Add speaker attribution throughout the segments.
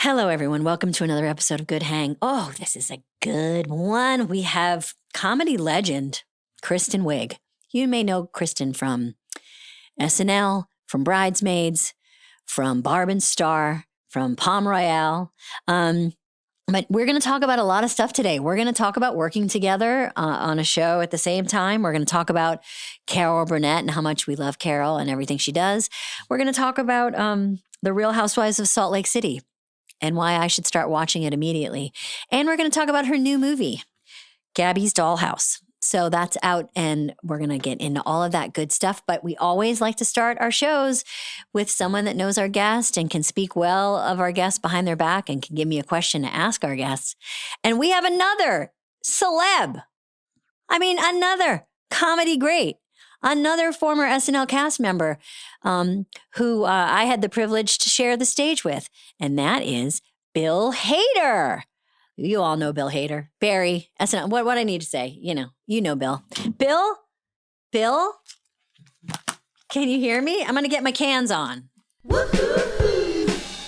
Speaker 1: Hello, everyone. Welcome to another episode of Good Hang. Oh, this is a good one. We have comedy legend, Kristen Wiig. You may know Kristen from SNL, from Bridesmaids, from Barb and Star, from Palm Royale. But we're going to talk about a lot of stuff today. We're going to talk about working together on a show at the same time. We're going to talk about Carol Burnett and how much we love Carol and everything she does. We're going to talk about the Real Housewives of Salt Lake City and why I should start watching it immediately. And we're going to talk about her new movie, Gabby's Dollhouse. So that's out, and we're going to get into all of that good stuff. But we always like to start our shows with someone that knows our guest and can speak well of our guests behind their back and can give me a question to ask our guests. And we have another celeb. Another comedy great. Another former SNL cast member who I had the privilege to share the stage with, and that is Bill Hader. You all know Bill Hader. Barry, SNL. What I need to say, you know Bill. Bill, can you hear me? I'm going to get my cans on.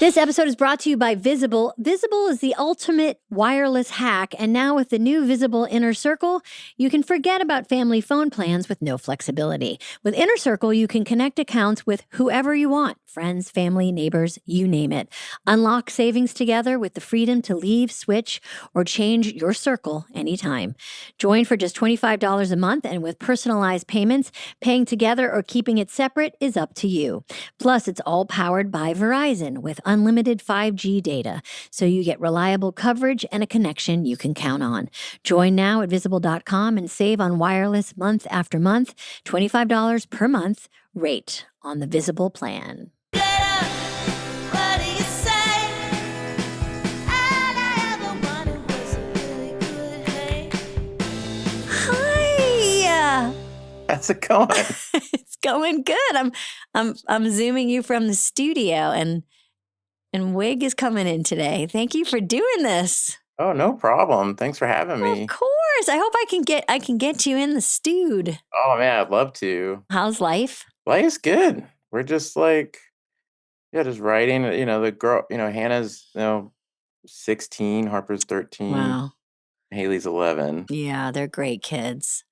Speaker 1: This episode is brought to you by Visible. Visible is the ultimate wireless hack, and now with the new Visible Inner Circle, you can forget about family phone plans with no flexibility. With Inner Circle, you can connect accounts with whoever you want, friends, family, neighbors, you name it. Unlock savings together with the freedom to leave, switch, or change your circle anytime. Join for just $25 a month, and with personalized payments, paying together or keeping it separate is up to you. Plus, it's all powered by Verizon with unlimited 5G data, so you get reliable coverage and a connection you can count on. Join now at Visible.com and save on wireless month after month, $25 per month rate on the Visible plan.
Speaker 2: How's it going?
Speaker 1: It's going good. I'm zooming you from the studio, and Wig is coming in today. Thank you for doing this.
Speaker 2: Oh, no problem. Thanks for having me.
Speaker 1: Of course. I hope I can get you in the stewed.
Speaker 2: Oh man, I'd love to.
Speaker 1: How's life?
Speaker 2: Life's good. We're just just writing. The girl, Hannah's 16, Harper's 13,
Speaker 1: Wow.
Speaker 2: Haley's 11.
Speaker 1: Yeah, they're great kids.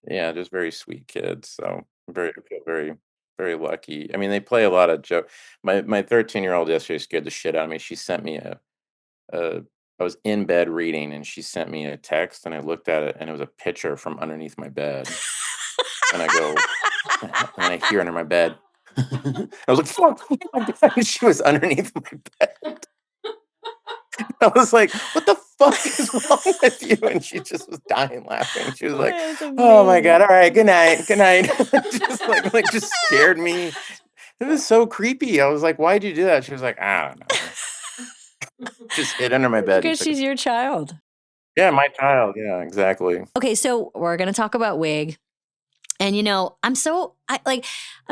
Speaker 2: Yeah, just very sweet kids. So I feel very, very lucky. I mean, they play a lot of joke. My 13-year-old yesterday scared the shit out of me. She sent me I was in bed reading, and she sent me a text, and I looked at it, and it was a picture from underneath my bed. And I go, and I hear under my bed. I was like, fuck, oh my God. She was underneath my bed. I was like, what the fuck is wrong with you? And she just was dying laughing. She was like, oh my God, all right, good night. Just scared me. It was so creepy. I was like, why'd you do that? She was like, I don't know. Just hid under my bed.
Speaker 1: Because she's your child.
Speaker 2: Yeah, my child. Yeah, exactly.
Speaker 1: Okay, so we're going to talk about Wig. And, I'm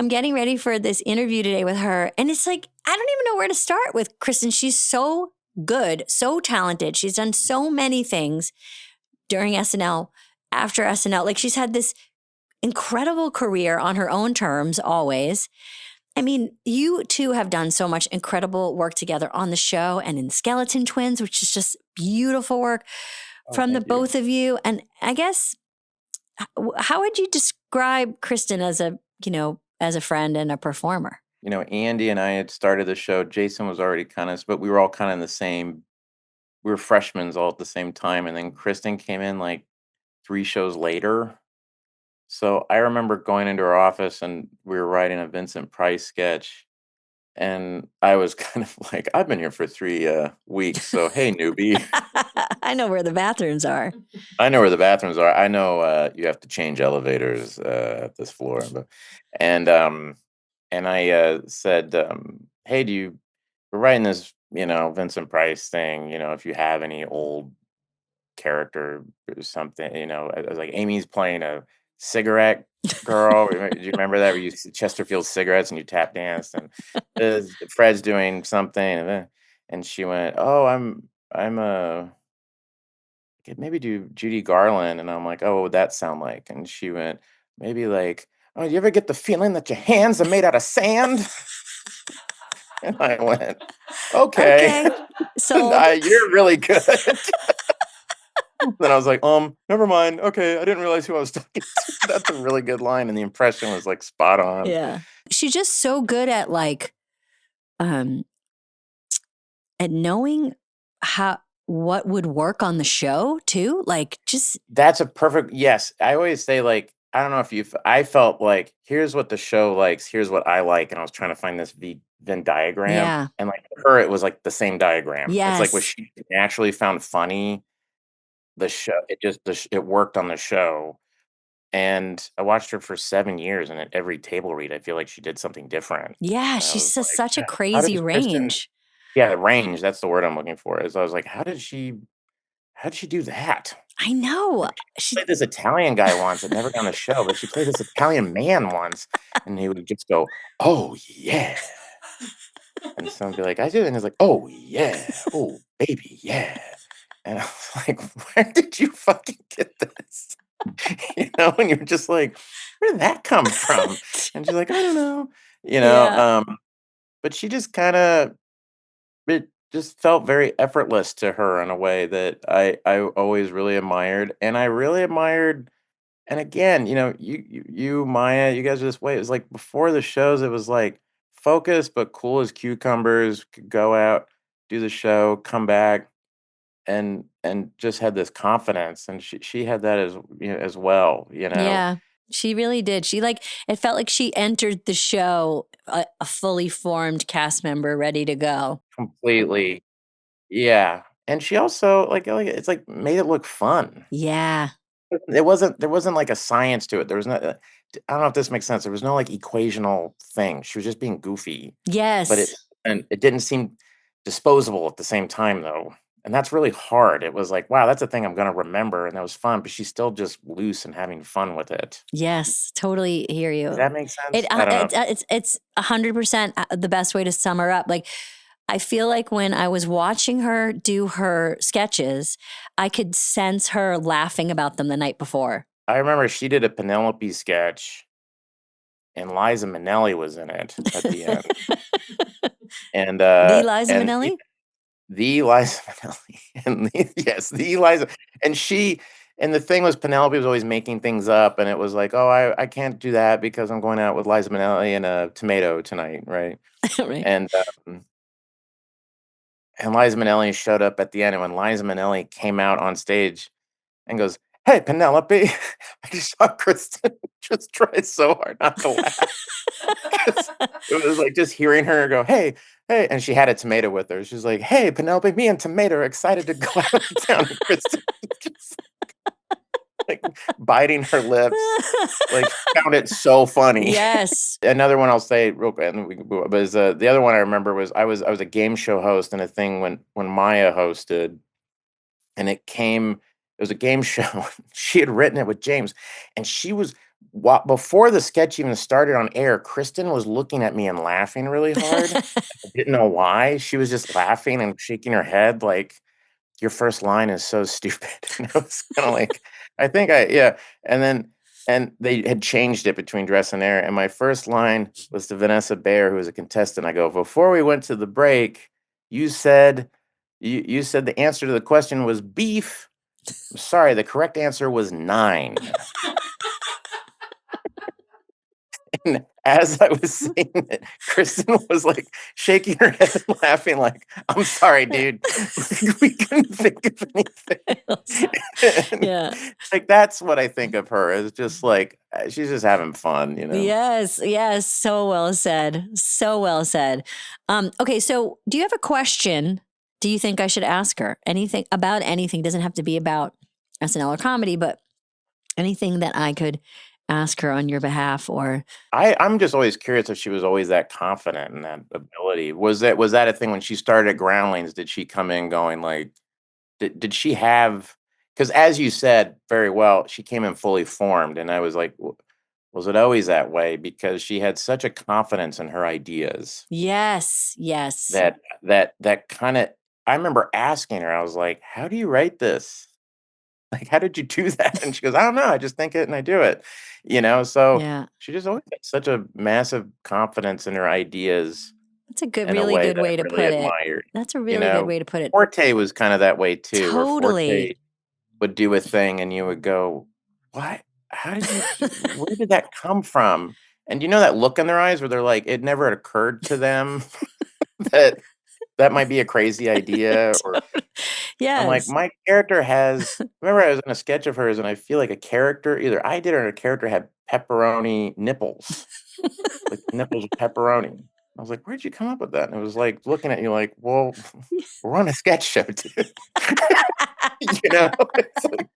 Speaker 1: getting ready for this interview today with her. And it's like, I don't even know where to start with Kristen. She's so good, so talented. She's done so many things during SNL, after SNL. Like, she's had this incredible career on her own terms always. I mean, you two have done so much incredible work together on the show and in Skeleton Twins, which is just beautiful work from the both of you. And I guess, how would you describe Kristen as a friend and a performer?
Speaker 2: Andy and I had started the show. Jason was already but we were all kind of in the same, we were freshmen all at the same time. And then Kristen came in like 3 shows later. So I remember going into her office, and we were writing a Vincent Price sketch. And I was kind of like, I've been here for 3 weeks. So, hey, newbie.
Speaker 1: I know where the bathrooms are.
Speaker 2: I know where the bathrooms are. I know you have to change elevators at this floor. And I said, hey, we're writing this, Vincent Price thing, if you have any old character or something, I was like, Amy's playing a cigarette girl. Do you remember that? Where you Chesterfield cigarettes and you tap dance, and Fred's doing something, and she went, oh, I'm maybe do Judy Garland. And I'm like, oh, what would that sound like? And she went, maybe like, oh, do you ever get the feeling that your hands are made out of sand? And I went, okay.
Speaker 1: Sold.
Speaker 2: You're really good. Then I was like, never mind. Okay, I didn't realize who I was talking to. That's a really good line, and the impression was like spot on.
Speaker 1: Yeah. She's just so good at um at knowing what would work on the show too. Like just
Speaker 2: That's a perfect yes. I always say like, I don't know if I felt like here's what the show likes, here's what I like, and I was trying to find this Venn diagram,
Speaker 1: yeah.
Speaker 2: and like for her, it was like the same diagram. It's like what
Speaker 1: Yes.
Speaker 2: she actually found funny. The show, it just it worked on the show. And I watched her for 7 years, and at every table read, I feel like she did something different.
Speaker 1: Yeah,
Speaker 2: And I was like,
Speaker 1: such a
Speaker 2: "God, how
Speaker 1: crazy
Speaker 2: does Kristen"
Speaker 1: range.
Speaker 2: Yeah, the range, that's the word I'm looking for, is I was like, how did she do that?
Speaker 1: I know.
Speaker 2: Like, she
Speaker 1: She
Speaker 2: played this Italian guy once that never got on the show, but she played this Italian man once, and he would just go, "Oh, yeah." And someone would be like, "I do," and he's like, "Oh, yeah. Oh, baby, yeah." And I was like, "Where did you fucking get this?" And you're just like, "Where did that come from?" And she's like, "I don't know." You know,
Speaker 1: yeah.
Speaker 2: but she just kinda it just felt very effortless to her in a way that I always really admired, and I really admired and again, Maya, you guys are this way. It was like before the shows, it was like focused but cool as cucumbers, could go out, do the show, come back, and just had this confidence, and she had that as well, you know?
Speaker 1: Yeah. She really did. It felt like she entered the show a fully formed cast member ready to go.
Speaker 2: Completely. Yeah, and she also, it's like, made it look fun.
Speaker 1: Yeah.
Speaker 2: There wasn't, like, a science to it. There was no I don't know if this makes sense. There was no, like, equational thing. She was just being goofy, but
Speaker 1: Yes.
Speaker 2: it didn't seem disposable at the same time, though, and that's really hard. It was like, "Wow, that's a thing I'm gonna remember," and that was fun, but she's still just loose and having fun with it.
Speaker 1: Yes. Totally hear
Speaker 2: Does
Speaker 1: you.
Speaker 2: that make sense? I don't know.
Speaker 1: It's 100% the best way to sum her up. Like I feel like when I was watching her do her sketches, I could sense her laughing about them the night before.
Speaker 2: I remember she did a Penelope sketch, and Liza Minnelli was in it at the end, and,
Speaker 1: The
Speaker 2: uh,
Speaker 1: Liza
Speaker 2: and
Speaker 1: Minnelli?
Speaker 2: the Liza Minnelli, and yes, the Liza, and the thing was Penelope was always making things up, and it was like, "Oh, I can't do that because I'm going out with Liza Minnelli and a tomato tonight," right?
Speaker 1: right.
Speaker 2: And, and Liza Minnelli showed up at the end, and when Liza Minnelli came out on stage and goes, "Hey, Penelope," I just saw Kristen just try so hard not to laugh. 'Cause it was like just hearing her go, "Hey, hey," and she had a tomato with her. She's like, "Hey, Penelope, me and Tomato are excited to go out of town." And Kristen just, like, biting her lips, like, found it so funny.
Speaker 1: yes.
Speaker 2: Another one I'll say real quick, and then we can move on, but the other one I remember was I was a game show host in a thing when Maya hosted, and it was a game show. She had written it with James, and she was before the sketch even started on air, Kristen was looking at me and laughing really hard. I didn't know why. She was just laughing and shaking her head like, "Your first line is so stupid." And I was kinda like, I think yeah, and they had changed it between Dress and Air, and my first line was to Vanessa Bayer, who was a contestant. I go, "Before we went to the break, you said you said the answer to the question was beef. I'm sorry, the correct answer was 9." And as I was saying it, Kristen was, like, shaking her head and laughing like, "I'm sorry, dude. We couldn't think of anything." And,
Speaker 1: yeah.
Speaker 2: like, that's what I think of her as just, like, she's just having fun, you know?
Speaker 1: Yes, yes, so well said. So well said. Okay, so do you have a question? Do you think I should ask her? Anything about anything doesn't have to be about SNL or comedy, but anything that I could ask her on your behalf or
Speaker 2: I'm just always curious if she was always that confident in that ability. Was that a thing when she started at Groundlings? Did she come in going, like did she have? Because as you said very well, she came in fully formed, and I was like, Was it always that way?" Because she had such a confidence in her ideas
Speaker 1: yes, yes.
Speaker 2: that kinda I remember asking her, I was like, "How do you write this? Like, how did you do that?" And she goes, "I don't know, I just think it and I do it." So
Speaker 1: Yeah.
Speaker 2: she just always had such a massive confidence in her ideas,
Speaker 1: That's a good,
Speaker 2: in a
Speaker 1: really
Speaker 2: way
Speaker 1: good
Speaker 2: that I
Speaker 1: way to
Speaker 2: really
Speaker 1: put it.
Speaker 2: admired.
Speaker 1: That's a
Speaker 2: You
Speaker 1: really good
Speaker 2: know,
Speaker 1: way to put it.
Speaker 2: Forte was kind of that way too, where
Speaker 1: Totally.
Speaker 2: Forte would do a thing and you would go, "What? How did you where did that come from?" And you know that look in their eyes where they're like, it never occurred to them that that might be a crazy idea, or I'm like,
Speaker 1: Yes.
Speaker 2: my character has remember I was in a sketch of hers and I feel like a character, either I did or a character had pepperoni nipples, like nipples of pepperoni. I was like, "Where'd you come up with that?" And it was like looking at you like, "Well, we're on a sketch show, dude." You know? It's like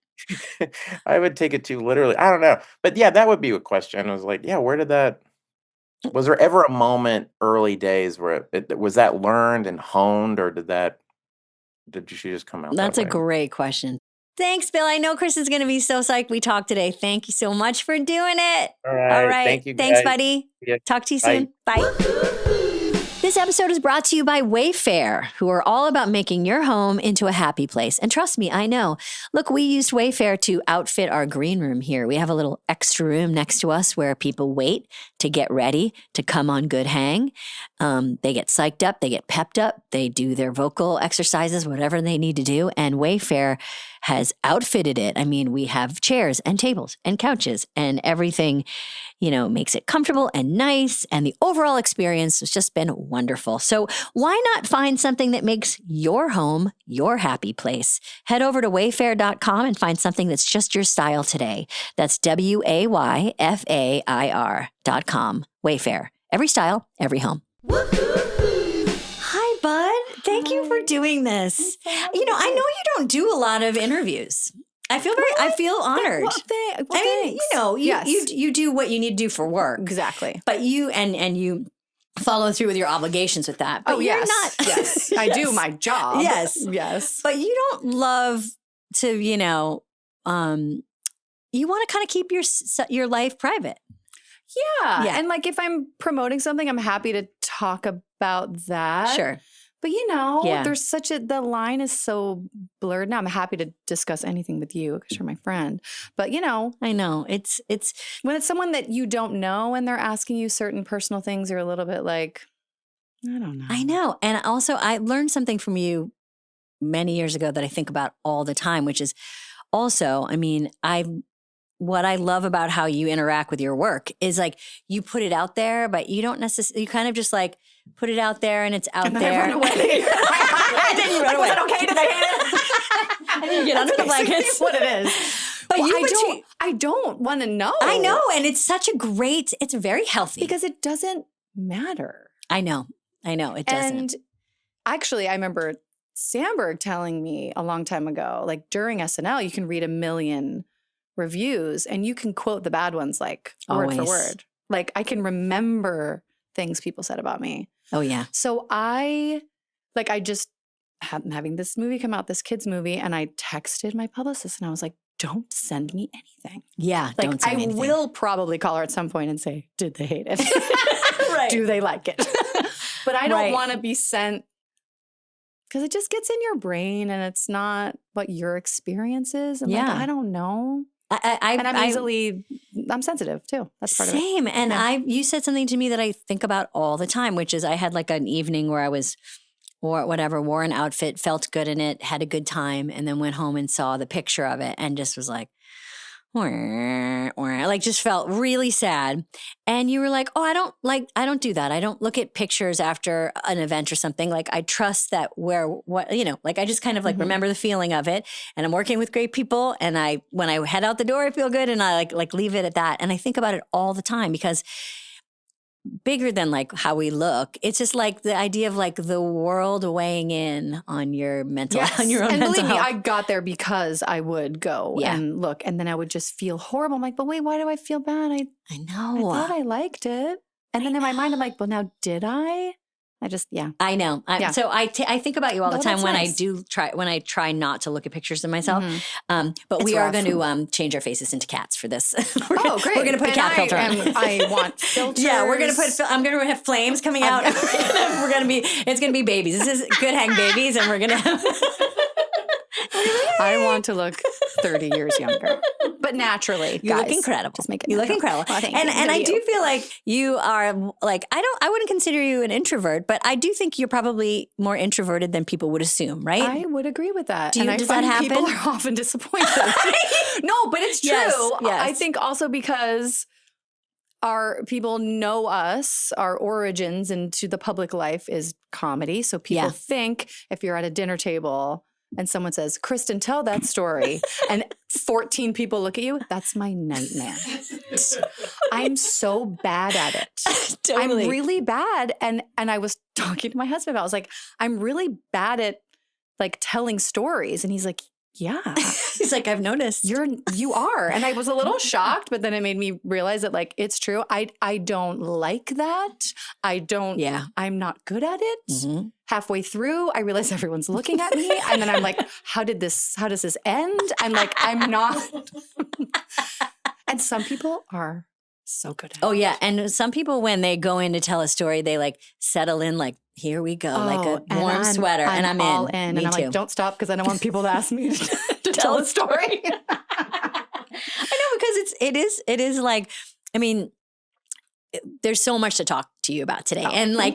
Speaker 2: I would take it too literally. I don't know. But yeah, that would be a question. I was like, yeah, where did that was there ever a moment early days where was that learned and honed, or did she just come out that
Speaker 1: That's a
Speaker 2: way?
Speaker 1: great question. Thanks, Bill. I know Chris is going to be so psyched we talked today. Thank you so much for doing it.
Speaker 2: All
Speaker 1: All
Speaker 2: right.
Speaker 1: right.
Speaker 2: Thank you,
Speaker 1: Thanks,
Speaker 2: guys.
Speaker 1: buddy.
Speaker 2: Yeah.
Speaker 1: Talk to you
Speaker 2: Bye.
Speaker 1: soon. Bye. This episode is brought to you by Wayfair, who are all about making your home into a happy place. And trust me, I know. Look, we used Wayfair to outfit our green room here. We have a little extra room next to us where people wait to get ready to come on Good Hang. They get psyched up, they get pepped up, they do their vocal exercises, whatever they need to do. And Wayfair has outfitted it. I mean, we have chairs and tables and couches and everything, makes it comfortable and nice. And the overall experience has just been wonderful. So why not find something that makes your home your happy place? Head over to wayfair.com and find something that's just your style today. That's WAYFAIR.com. Wayfair. Every style, every home. Hi, bud. Thank you for doing this. I know you don't do a lot of interviews. I feel honored. You do what you need to do for work.
Speaker 3: Exactly.
Speaker 1: But you follow through with your obligations with that. But
Speaker 3: yes.
Speaker 1: Not.
Speaker 3: Yes. I do my job.
Speaker 1: Yes.
Speaker 3: Yes.
Speaker 1: But you don't love to, you want to kind of keep your life private.
Speaker 3: Yeah. And like if I'm promoting something, I'm happy to talk about that.
Speaker 1: Sure.
Speaker 3: But there's the line is so blurred now. I'm happy to discuss anything with you because you're my friend. But
Speaker 1: I know it's
Speaker 3: when it's someone that you don't know and they're asking you certain personal things, you're a little bit like, I don't know.
Speaker 1: I know. And also I learned something from you many years ago that I think about all the time, which is also, what I love about how you interact with your work is like you put it out there, but you don't necessarily, you kind of just like put it out there and it's out
Speaker 3: and then
Speaker 1: there.
Speaker 3: I run away.
Speaker 1: And then you run away.
Speaker 3: Was it okay? Did I hate it?
Speaker 1: And then you get under the blankets.
Speaker 3: What it is.
Speaker 1: But
Speaker 3: I don't want to know.
Speaker 1: I know. And it's it's very healthy.
Speaker 3: Because it doesn't matter.
Speaker 1: I know. It doesn't.
Speaker 3: And actually, I remember Sandberg telling me a long time ago, like during SNL, you can read 1 million reviews and you can quote the bad ones like word for word. Like I can remember things people said about me.
Speaker 1: Oh yeah.
Speaker 3: So I'm having this movie come out, this kids movie, and I texted my publicist and I was like, don't send me anything.
Speaker 1: Yeah.
Speaker 3: Like
Speaker 1: don't send me
Speaker 3: I
Speaker 1: anything.
Speaker 3: will probably call her at some point and say, did they hate it?
Speaker 1: Right.
Speaker 3: Do they like it? But I don't want to be sent because it just gets in your brain and it's not what your experience is. And I don't know. I'm sensitive too. That's part of it.
Speaker 1: Same. And you said something to me that I think about all the time, which is I had like an evening where I wore an outfit, felt good in it, had a good time, and then went home and saw the picture of it and just was like, like just felt really sad. And you were like, oh, I don't do that. I don't look at pictures after an event or something. Like I trust that I just kind of like remember the feeling of it. And I'm working with great people. And when I head out the door, I feel good. And I like leave it at that. And I think about it all the time because bigger than like how we look. It's just like the idea of like the world weighing in on your mental, on your own
Speaker 3: and
Speaker 1: mental
Speaker 3: believe
Speaker 1: health.
Speaker 3: me, I got there because I would go and look, and then I would just feel horrible. I'm like, but wait, why do I feel bad?
Speaker 1: I know.
Speaker 3: I thought I liked it, and then in my mind, I'm like, well, now did I?
Speaker 1: I know. So I think about you all the time when
Speaker 3: nice.
Speaker 1: I try not to look at pictures of myself. But
Speaker 3: It's
Speaker 1: we
Speaker 3: rough.
Speaker 1: are going to change our faces into cats for this.
Speaker 3: Great.
Speaker 1: We're going to put a cat filter on.
Speaker 3: I want filters.
Speaker 1: Yeah, we're going to I'm going to have flames coming out. It's going to be babies. This is Good Hang babies, and we're going to have.
Speaker 3: I want to look 30 years younger. But but naturally.
Speaker 1: You
Speaker 3: guys.
Speaker 1: look incredible.
Speaker 3: Just make it
Speaker 1: You look
Speaker 3: natural.
Speaker 1: incredible.
Speaker 3: Oh, thank you.
Speaker 1: And I
Speaker 3: You.
Speaker 1: do feel like you are like, I wouldn't consider you an introvert, but I do think you're probably more introverted than people would assume, right?
Speaker 3: I would agree with that.
Speaker 1: Does that
Speaker 3: find
Speaker 1: happen?
Speaker 3: People are often disappointed. No, but it's true.
Speaker 1: Yes.
Speaker 3: I think also because our people know us, our origins into the public life is comedy. So people think if you're at a dinner table and someone says, Kristen, tell that story, and 14 people look at you, that's my nightmare. I'm so bad at it.
Speaker 1: Totally.
Speaker 3: I'm really bad. And I was talking to my husband about, I was like, I'm really bad at like telling stories. And he's like, yeah.
Speaker 1: He's like, I've noticed.
Speaker 3: You are. And I was a little shocked, but then it made me realize that like, it's true. I don't like that. I'm not good at it.
Speaker 1: Mm-hmm.
Speaker 3: Halfway through, I realize everyone's looking at me. And then I'm like, how does this end? I'm like, I'm not. And some people are so good at it.
Speaker 1: Oh, yeah. And some people, when they go in to tell a story, they like settle in like, here we go, like a warm sweater. And I'm
Speaker 3: all
Speaker 1: in.
Speaker 3: And
Speaker 1: Me
Speaker 3: I'm
Speaker 1: too.
Speaker 3: like, don't stop because I don't want people to ask me to tell a story.
Speaker 1: I know, because it is like, I mean, there's so much to talk to you about today. And I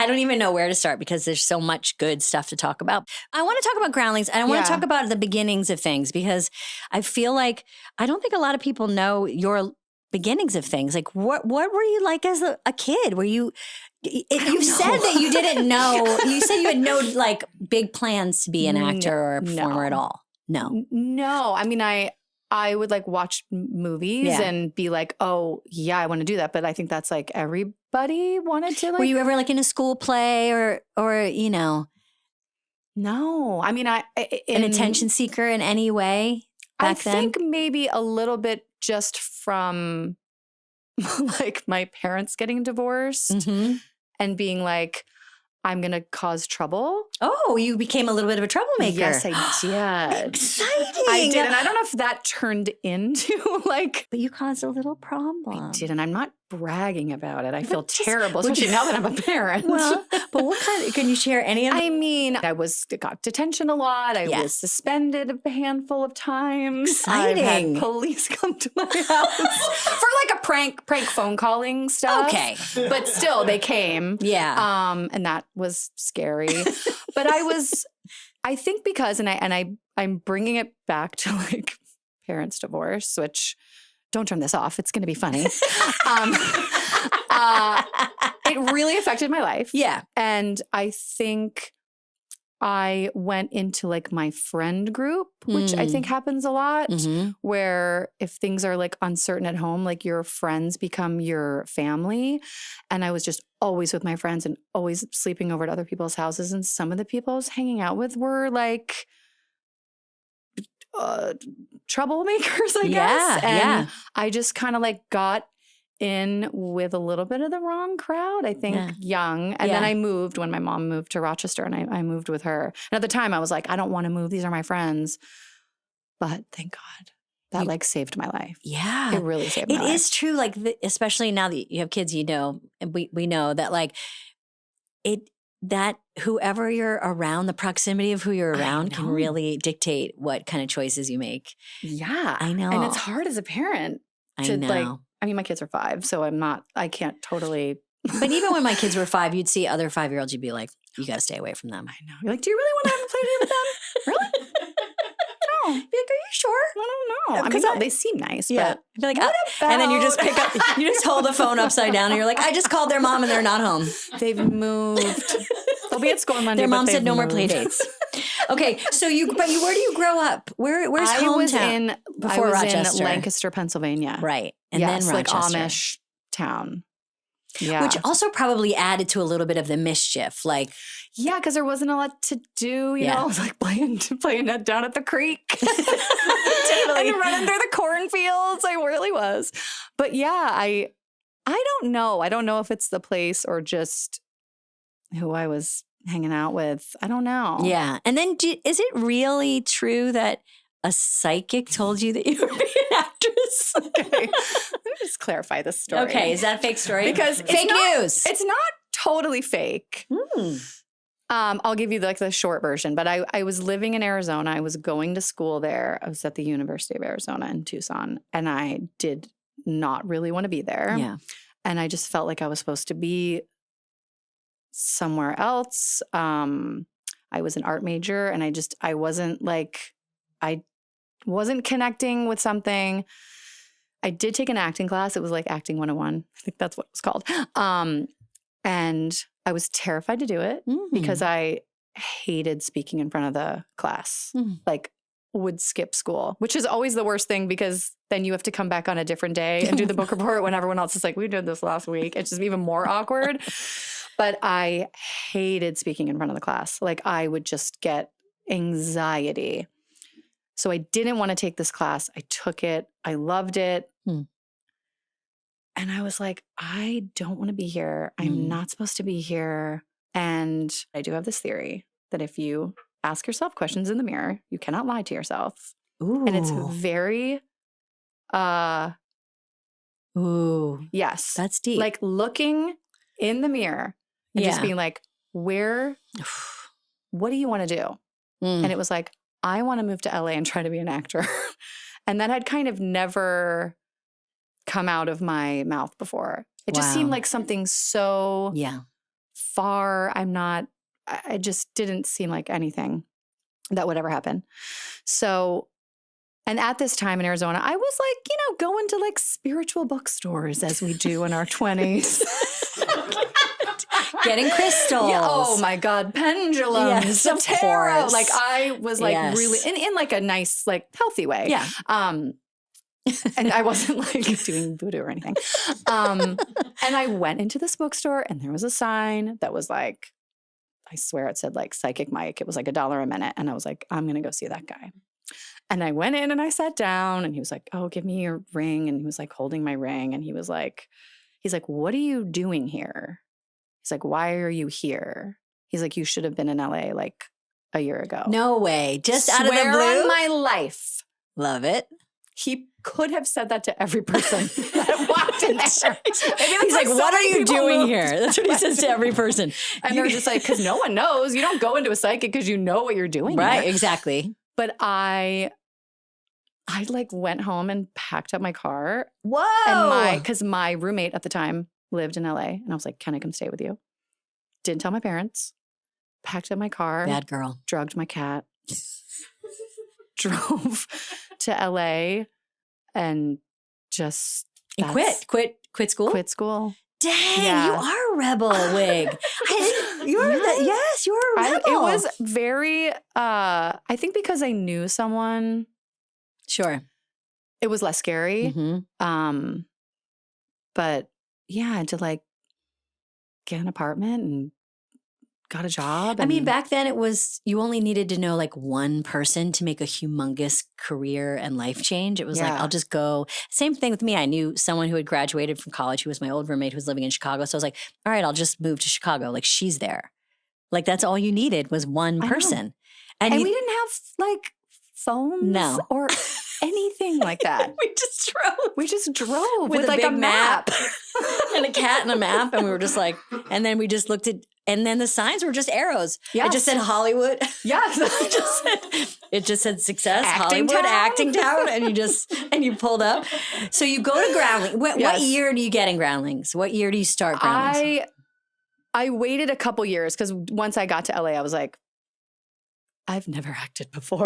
Speaker 1: don't even know where to start because there's so much good stuff to talk about. I want to talk about groundlings and I want to talk about the beginnings of things because I feel like I don't think a lot of people know your beginnings of things. Like what were you like as a kid? Were you said that you didn't know, you said you had no like big plans to be an actor or a performer at all. No.
Speaker 3: I mean, I would like watch movies and be like, oh yeah, I want to do that. But I think that's like everybody wanted to like.
Speaker 1: Were you ever like in a school play or you know?
Speaker 3: No. I mean, an
Speaker 1: attention seeker in any way back then? I
Speaker 3: think maybe a little bit just from like my parents getting divorced and being like, I'm going to cause trouble.
Speaker 1: Oh, you became a little bit of a troublemaker.
Speaker 3: Yes, I did.
Speaker 1: Exciting.
Speaker 3: I did. And I don't know if that turned into like.
Speaker 1: But you caused a little problem.
Speaker 3: I did. And I'm not bragging about it. I feel terrible, especially now that I'm a parent.
Speaker 1: Well, but what kind of, can you share any of it?
Speaker 3: I mean, I got detention a lot. I was suspended a handful of times.
Speaker 1: Exciting.
Speaker 3: I've had police come to my house for like a prank phone calling stuff.
Speaker 1: Okay.
Speaker 3: But still, they came.
Speaker 1: Yeah.
Speaker 3: And that was scary. But I think because, I'm bringing it back to like parents' divorce, which don't turn this off. It's going to be funny. It really affected my life.
Speaker 1: Yeah.
Speaker 3: And I think I went into like my friend group, which I think happens a lot, where if things are like uncertain at home, like your friends become your family. And I was just always with my friends and always sleeping over at other people's houses. And some of the people I was hanging out with were like troublemakers, I guess. And I just kind of like got in with a little bit of the wrong crowd, I think, young. And then I moved when my mom moved to Rochester and I moved with her. And at the time I was like, I don't want to move. These are my friends. But thank God that like saved my life.
Speaker 1: Yeah.
Speaker 3: It really saved my life.
Speaker 1: It is true. Like, especially now that you have kids, you know, and we know that like that whoever you're around, the proximity of who you're around can really dictate what kind of choices you make.
Speaker 3: Yeah.
Speaker 1: I know.
Speaker 3: And it's hard as a parent to like, I mean, my kids are 5, so I can't totally.
Speaker 1: But even when my kids were 5, you'd see other 5-year-olds, you'd be like, you got to stay away from them.
Speaker 3: I know. You're like, do you really want to have a play date with them? Really? No.
Speaker 1: Be like, are you sure?
Speaker 3: I don't know. I mean, they seem nice, but.
Speaker 1: Be like, and then you just pick up, you just hold the phone upside down and you're like, I just called their mom and they're not home.
Speaker 3: They've moved. They'll be at school on Monday.
Speaker 1: Their mom said no more play dates. Okay, so where do you grow up? Where's hometown?
Speaker 3: I was in Lancaster, Pennsylvania.
Speaker 1: Right. And then Rochester.
Speaker 3: Like Amish town. Yeah.
Speaker 1: Which also probably added to a little bit of the mischief. Like,
Speaker 3: yeah, because there wasn't a lot to do. You know, I was like playing down at the creek. And running through the cornfields. I really was. But yeah, I don't know. I don't know if it's the place or just who I was hanging out with. I don't know.
Speaker 1: Yeah. And then is it really true that a psychic told you that you would be an actress?
Speaker 3: Okay. Let me just clarify this story.
Speaker 1: Okay. Is that a fake story?
Speaker 3: Because
Speaker 1: fake news.
Speaker 3: It's not totally fake. I'll give you like the short version, but I was living in Arizona. I was going to school there. I was at the University of Arizona in Tucson, and I did not really want to be there.
Speaker 1: Yeah.
Speaker 3: And I just felt like I was supposed to be somewhere else. I was an art major, and I wasn't connecting with something. I did take an acting class. It was like Acting 101. I think that's what it was called. And I was terrified to do it because I hated speaking in front of the class. Like, would skip school, which is always the worst thing because then you have to come back on a different day and do the book report when everyone else is like, we did this last week. It's just even more awkward. But I hated speaking in front of the class. Like, I would just get anxiety. So I didn't want to take this class. I took it. I loved it. And I was like, I don't want to be here. I'm not supposed to be here. And I do have this theory that if you ask yourself questions in the mirror, you cannot lie to yourself.
Speaker 1: Ooh.
Speaker 3: And it's very, yes.
Speaker 1: That's deep.
Speaker 3: Like looking in the mirror and just being like, what do you want to do? And it was like, I want to move to LA and try to be an actor. And that had kind of never come out of my mouth before. It just seemed like something so far. I just didn't seem like anything that would ever happen. So, and at this time in Arizona, I was like, going to like spiritual bookstores as we do in our 20s.
Speaker 1: Getting crystals.
Speaker 3: Yeah, oh my God. Pendulums.
Speaker 1: Yes, of
Speaker 3: tarot.
Speaker 1: course.
Speaker 3: Like I was like really in like a nice, like healthy way.
Speaker 1: Yeah.
Speaker 3: And I wasn't like doing voodoo or anything. And I went into this bookstore and there was a sign that was like, I swear it said like Psychic Mike. It was like $1 a minute. And I was like, I'm going to go see that guy. And I went in and I sat down and he was like, oh, give me your ring. And he was like holding my ring. And he's like, what are you doing here? He's like, why are you here? He's like, you should have been in LA like a year ago.
Speaker 1: No way. Just out of the
Speaker 3: Swear
Speaker 1: blue?
Speaker 3: on my life.
Speaker 1: Love it.
Speaker 3: He could have said that to every person that walked in there.
Speaker 1: He's like, what are you doing here? That's what he says to every person.
Speaker 3: And they're just like, because no one knows. You don't go into a psychic because you know what you're doing.
Speaker 1: Right,
Speaker 3: here.
Speaker 1: exactly.
Speaker 3: But I like went home and packed up my car.
Speaker 1: Whoa.
Speaker 3: And because my roommate at the time lived in LA. And I was like, can I come stay with you? Didn't tell my parents. Packed up my car.
Speaker 1: Bad girl.
Speaker 3: Drugged my cat. Drove to LA and just
Speaker 1: quit school?
Speaker 3: Quit school.
Speaker 1: Dang,
Speaker 3: Yeah.
Speaker 1: you are a rebel, Wig. You're a rebel.
Speaker 3: It was very I think because I knew someone.
Speaker 1: Sure.
Speaker 3: It was less scary.
Speaker 1: Mm-hmm.
Speaker 3: But yeah, I had to like get an apartment and got a job.
Speaker 1: I mean, back then it was, you only needed to know like one person to make a humongous career and life change. It was like, I'll just go. Same thing with me. I knew someone who had graduated from college who was my old roommate who was living in Chicago. So I was like, all right, I'll just move to Chicago. Like she's there. Like that's all you needed was one person.
Speaker 3: And we didn't have like phones or anything like that. We just drove with like a map
Speaker 1: and a cat and a map. And we were just like, and then we just looked at, and then the signs were just arrows. Yes. It just said Hollywood.
Speaker 3: Yes.
Speaker 1: it just said success,
Speaker 3: Acting
Speaker 1: Hollywood,
Speaker 3: town.
Speaker 1: acting town. And you pulled up. So you go to Groundlings. What year do you get in Groundlings? What year do you start Groundlings?
Speaker 3: I waited a couple years because once I got to LA, I was like, I've never acted before.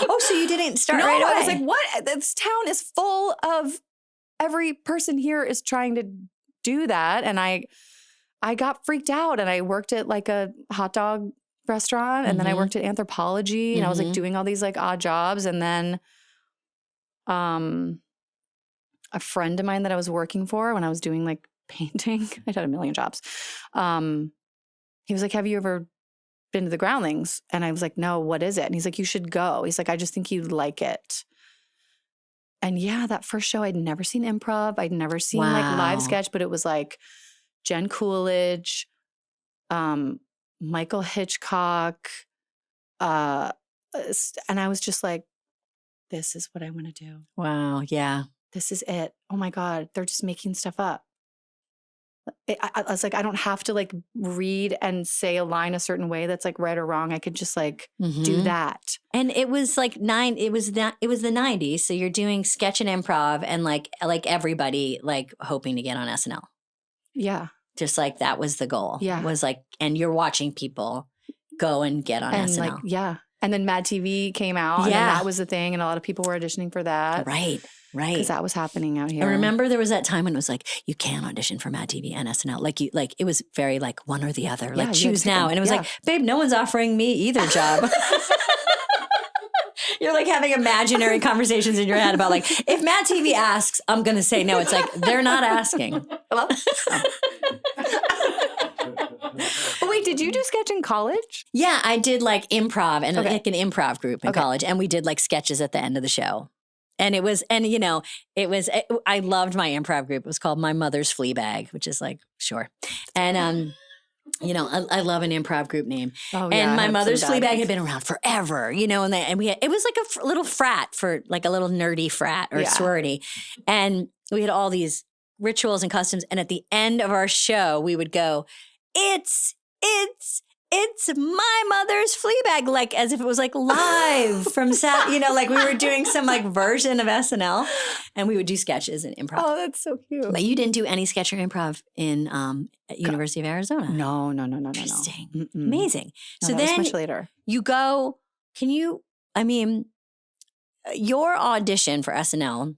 Speaker 1: Oh, so you didn't start right away?
Speaker 3: I was like, what? This town is full of every person here is trying to do that. And I got freaked out and I worked at like a hot dog restaurant and then I worked at Anthropology and I was like doing all these like odd jobs. And then a friend of mine that I was working for when I was doing like painting, I had a million jobs. He was like, have you ever been to the Groundlings? And I was like, no, what is it? And he's like, you should go. He's like, I just think you'd like it. And yeah, that first show, I'd never seen improv. I'd never seen like live sketch, but it was like Jen Coolidge, Michael Hitchcock. And I was just like, this is what I want to do.
Speaker 1: Wow. Yeah.
Speaker 3: This is it. Oh my God. They're just making stuff up. I was like, I don't have to like read and say a line a certain way that's like right or wrong. I could just like do that.
Speaker 1: And it was like it was the 90s. So you're doing sketch and improv and like everybody like hoping to get on SNL.
Speaker 3: Yeah.
Speaker 1: Just like that was the goal.
Speaker 3: Yeah.
Speaker 1: Was like, and you're watching people go and get on
Speaker 3: and
Speaker 1: SNL.
Speaker 3: like, yeah. And then Mad TV came out and then that was the thing. And a lot of people were auditioning for that.
Speaker 1: Right.
Speaker 3: Because that was happening out here.
Speaker 1: I remember there was that time when it was like, you can audition for Mad TV and SNL. Like it was very like one or the other. Like choose now. And it was like, babe, no one's offering me either job. You're like having imaginary conversations in your head about like, if Mad TV asks, I'm going to say no. It's like, they're not asking.
Speaker 3: Hello? But wait, did you do sketch in college?
Speaker 1: Yeah, I did like improv and like an improv group in college. And we did like sketches at the end of the show. And it was, and you know, I loved my improv group. It was called My Mother's Flea Bag, which is like, sure. And, you know, I love an improv group name. Oh, yeah, and My Mother's Flea Bag had been around forever, you know, and we had, it was like a little frat for like a little nerdy frat or sorority. And we had all these rituals and customs. And at the end of our show, we would go, it's My Mother's Flea Bag, like as if it was like live from you know, like we were doing some like version of SNL, and we would do sketches and improv.
Speaker 3: Oh, that's so cute.
Speaker 1: But you didn't do any sketch or improv in at University of Arizona.
Speaker 3: No.
Speaker 1: Interesting. Amazing.
Speaker 3: No,
Speaker 1: so
Speaker 3: that
Speaker 1: then
Speaker 3: was much later.
Speaker 1: You go, your audition for SNL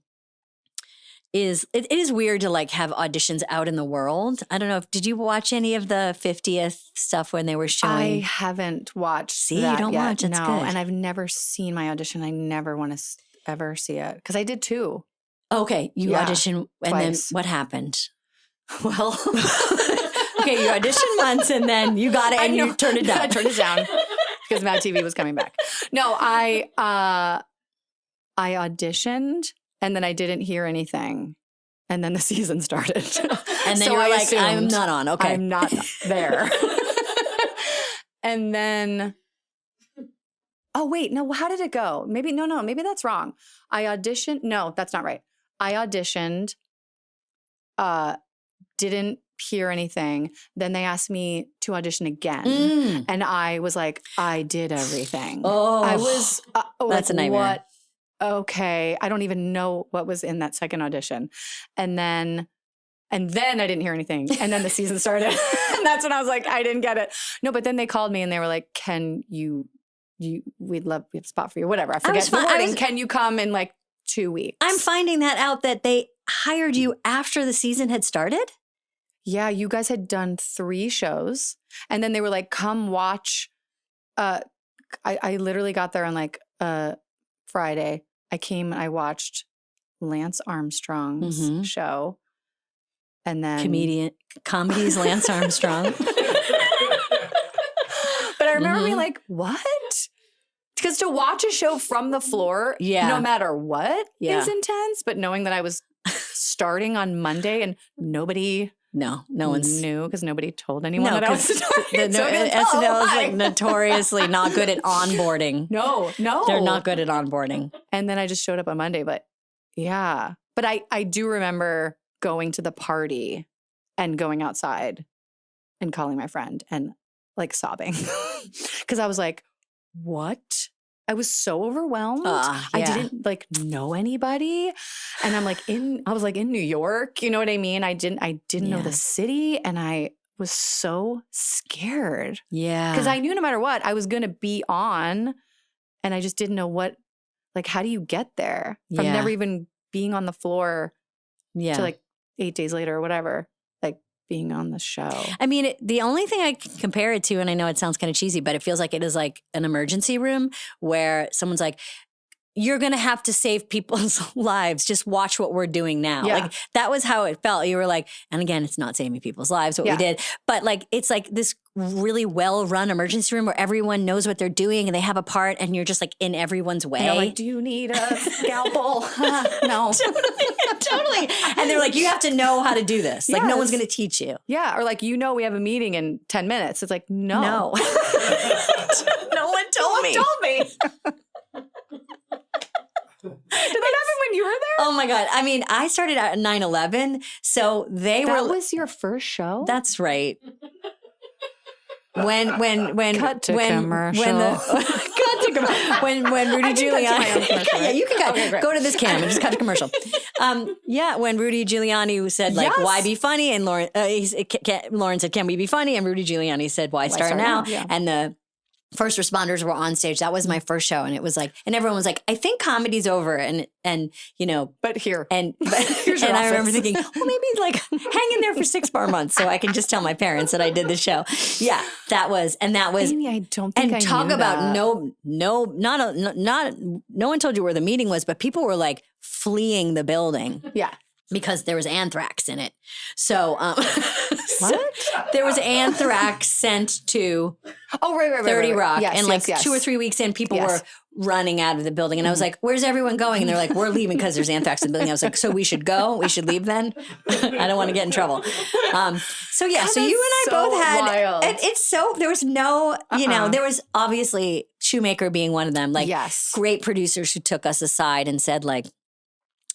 Speaker 1: it is weird to like have auditions out in the world. I don't know did you watch any of the 50th stuff when they were showing?
Speaker 3: I haven't watched.
Speaker 1: See, you don't watch. It's
Speaker 3: no,
Speaker 1: good.
Speaker 3: And I've never seen my audition. I never want to ever see it because I did too.
Speaker 1: Okay, you auditioned, and then what happened? Well, okay, you auditioned once, and then you got it, and you turned it down.
Speaker 3: I turned it down because Mad TV was coming back. No, I auditioned. And then I didn't hear anything. And then the season started.
Speaker 1: And then so you're like, I'm not on. Okay.
Speaker 3: I'm not there. And then, oh, wait, no, how did it go? Maybe that's wrong. I auditioned. No, that's not right. I auditioned, didn't hear anything. Then they asked me to audition again. And I was like, I did everything.
Speaker 1: Oh,
Speaker 3: I was,
Speaker 1: that's a nightmare.
Speaker 3: What? Okay, I don't even know what was in that second audition. And then I didn't hear anything. And then the season started. And that's when I was like, I didn't get it. No, but then they called me and they were like, we have a spot for you, whatever. I forget the wording. Can you come in like 2 weeks?
Speaker 1: I'm finding that out that they hired you after the season had started?
Speaker 3: Yeah, you guys had done 3 shows. And then they were like, come watch. I literally got there on like Friday. I came and I watched Lance Armstrong's show. And then
Speaker 1: comedy's Lance Armstrong.
Speaker 3: But I remember being like, what? Because to watch a show from the floor, no matter what, is intense. But knowing that I was starting on Monday and nobody
Speaker 1: no one's
Speaker 3: knew because nobody told anyone that I was starting.
Speaker 1: SNL is like notoriously not good at onboarding.
Speaker 3: No.
Speaker 1: They're not good at onboarding.
Speaker 3: And then I just showed up on Monday, but yeah. But I do remember going to the party and going outside and calling my friend and like sobbing because I was like, what? I was so overwhelmed. I didn't like know anybody. And I was like in New York, you know what I mean? I didn't know the city and I was so scared.
Speaker 1: Yeah.
Speaker 3: Because I knew no matter what, I was going to be on and I just didn't know how do you get there from never even being on the floor to like 8 days later or whatever. Being on the show. I
Speaker 1: mean, the only thing I can compare it to, and I know it sounds kind of cheesy, but it feels like it is like an emergency room where someone's like, you're going to have to save people's lives. Just watch what we're doing now.
Speaker 3: Yeah.
Speaker 1: Like that was how it felt. You were like, and again, it's not saving people's lives, what we did, but like, it's like this really well-run emergency room where everyone knows what they're doing and they have a part and you're just like in everyone's way.
Speaker 3: And like, do you need a scalpel? No.
Speaker 1: Totally. And they're like, you have to know how to do this. Like no one's going to teach you.
Speaker 3: Yeah. Or like, we have a meeting in 10 minutes. It's like, no.
Speaker 1: No one told me.
Speaker 3: Did that happen when you were there?
Speaker 1: Oh my God. I mean, I started out at 9/11. So that
Speaker 3: was your first show?
Speaker 1: That's right. When
Speaker 3: cut to commercial.
Speaker 1: When Rudy Giuliani, yeah, you can cut.
Speaker 3: Okay,
Speaker 1: Go to this cam and just cut to commercial. When Rudy Giuliani said like, why be funny? And Lauren said, can we be funny? And Rudy Giuliani said, why start now?
Speaker 3: Yeah.
Speaker 1: And the first responders were on stage. That was my first show. And it was like, and everyone was like, I think comedy's over. And you know,
Speaker 3: but here.
Speaker 1: And I remember thinking, well, maybe like hang in there for 6 more months so I can just tell my parents that I did the show. Yeah, that was.
Speaker 3: Amy, I don't think
Speaker 1: and
Speaker 3: I
Speaker 1: talk
Speaker 3: knew
Speaker 1: about
Speaker 3: that.
Speaker 1: no one told you where the meeting was, but people were like fleeing the building.
Speaker 3: Yeah.
Speaker 1: Because there was anthrax in it. So,
Speaker 3: what?
Speaker 1: There was anthrax sent to 30 Rock.
Speaker 3: Yes,
Speaker 1: and like
Speaker 3: yes.
Speaker 1: 2 or 3 weeks in, people were running out of the building. And I was like, where's everyone going? And they're like, we're leaving because there's anthrax in the building. I was like, so we should go? We should leave then? I don't want to get in trouble. So you and I both had,
Speaker 3: wild.
Speaker 1: it's so, there was no, you know, there was obviously Shoemaker being one of them. Like great producers who took us aside and said like,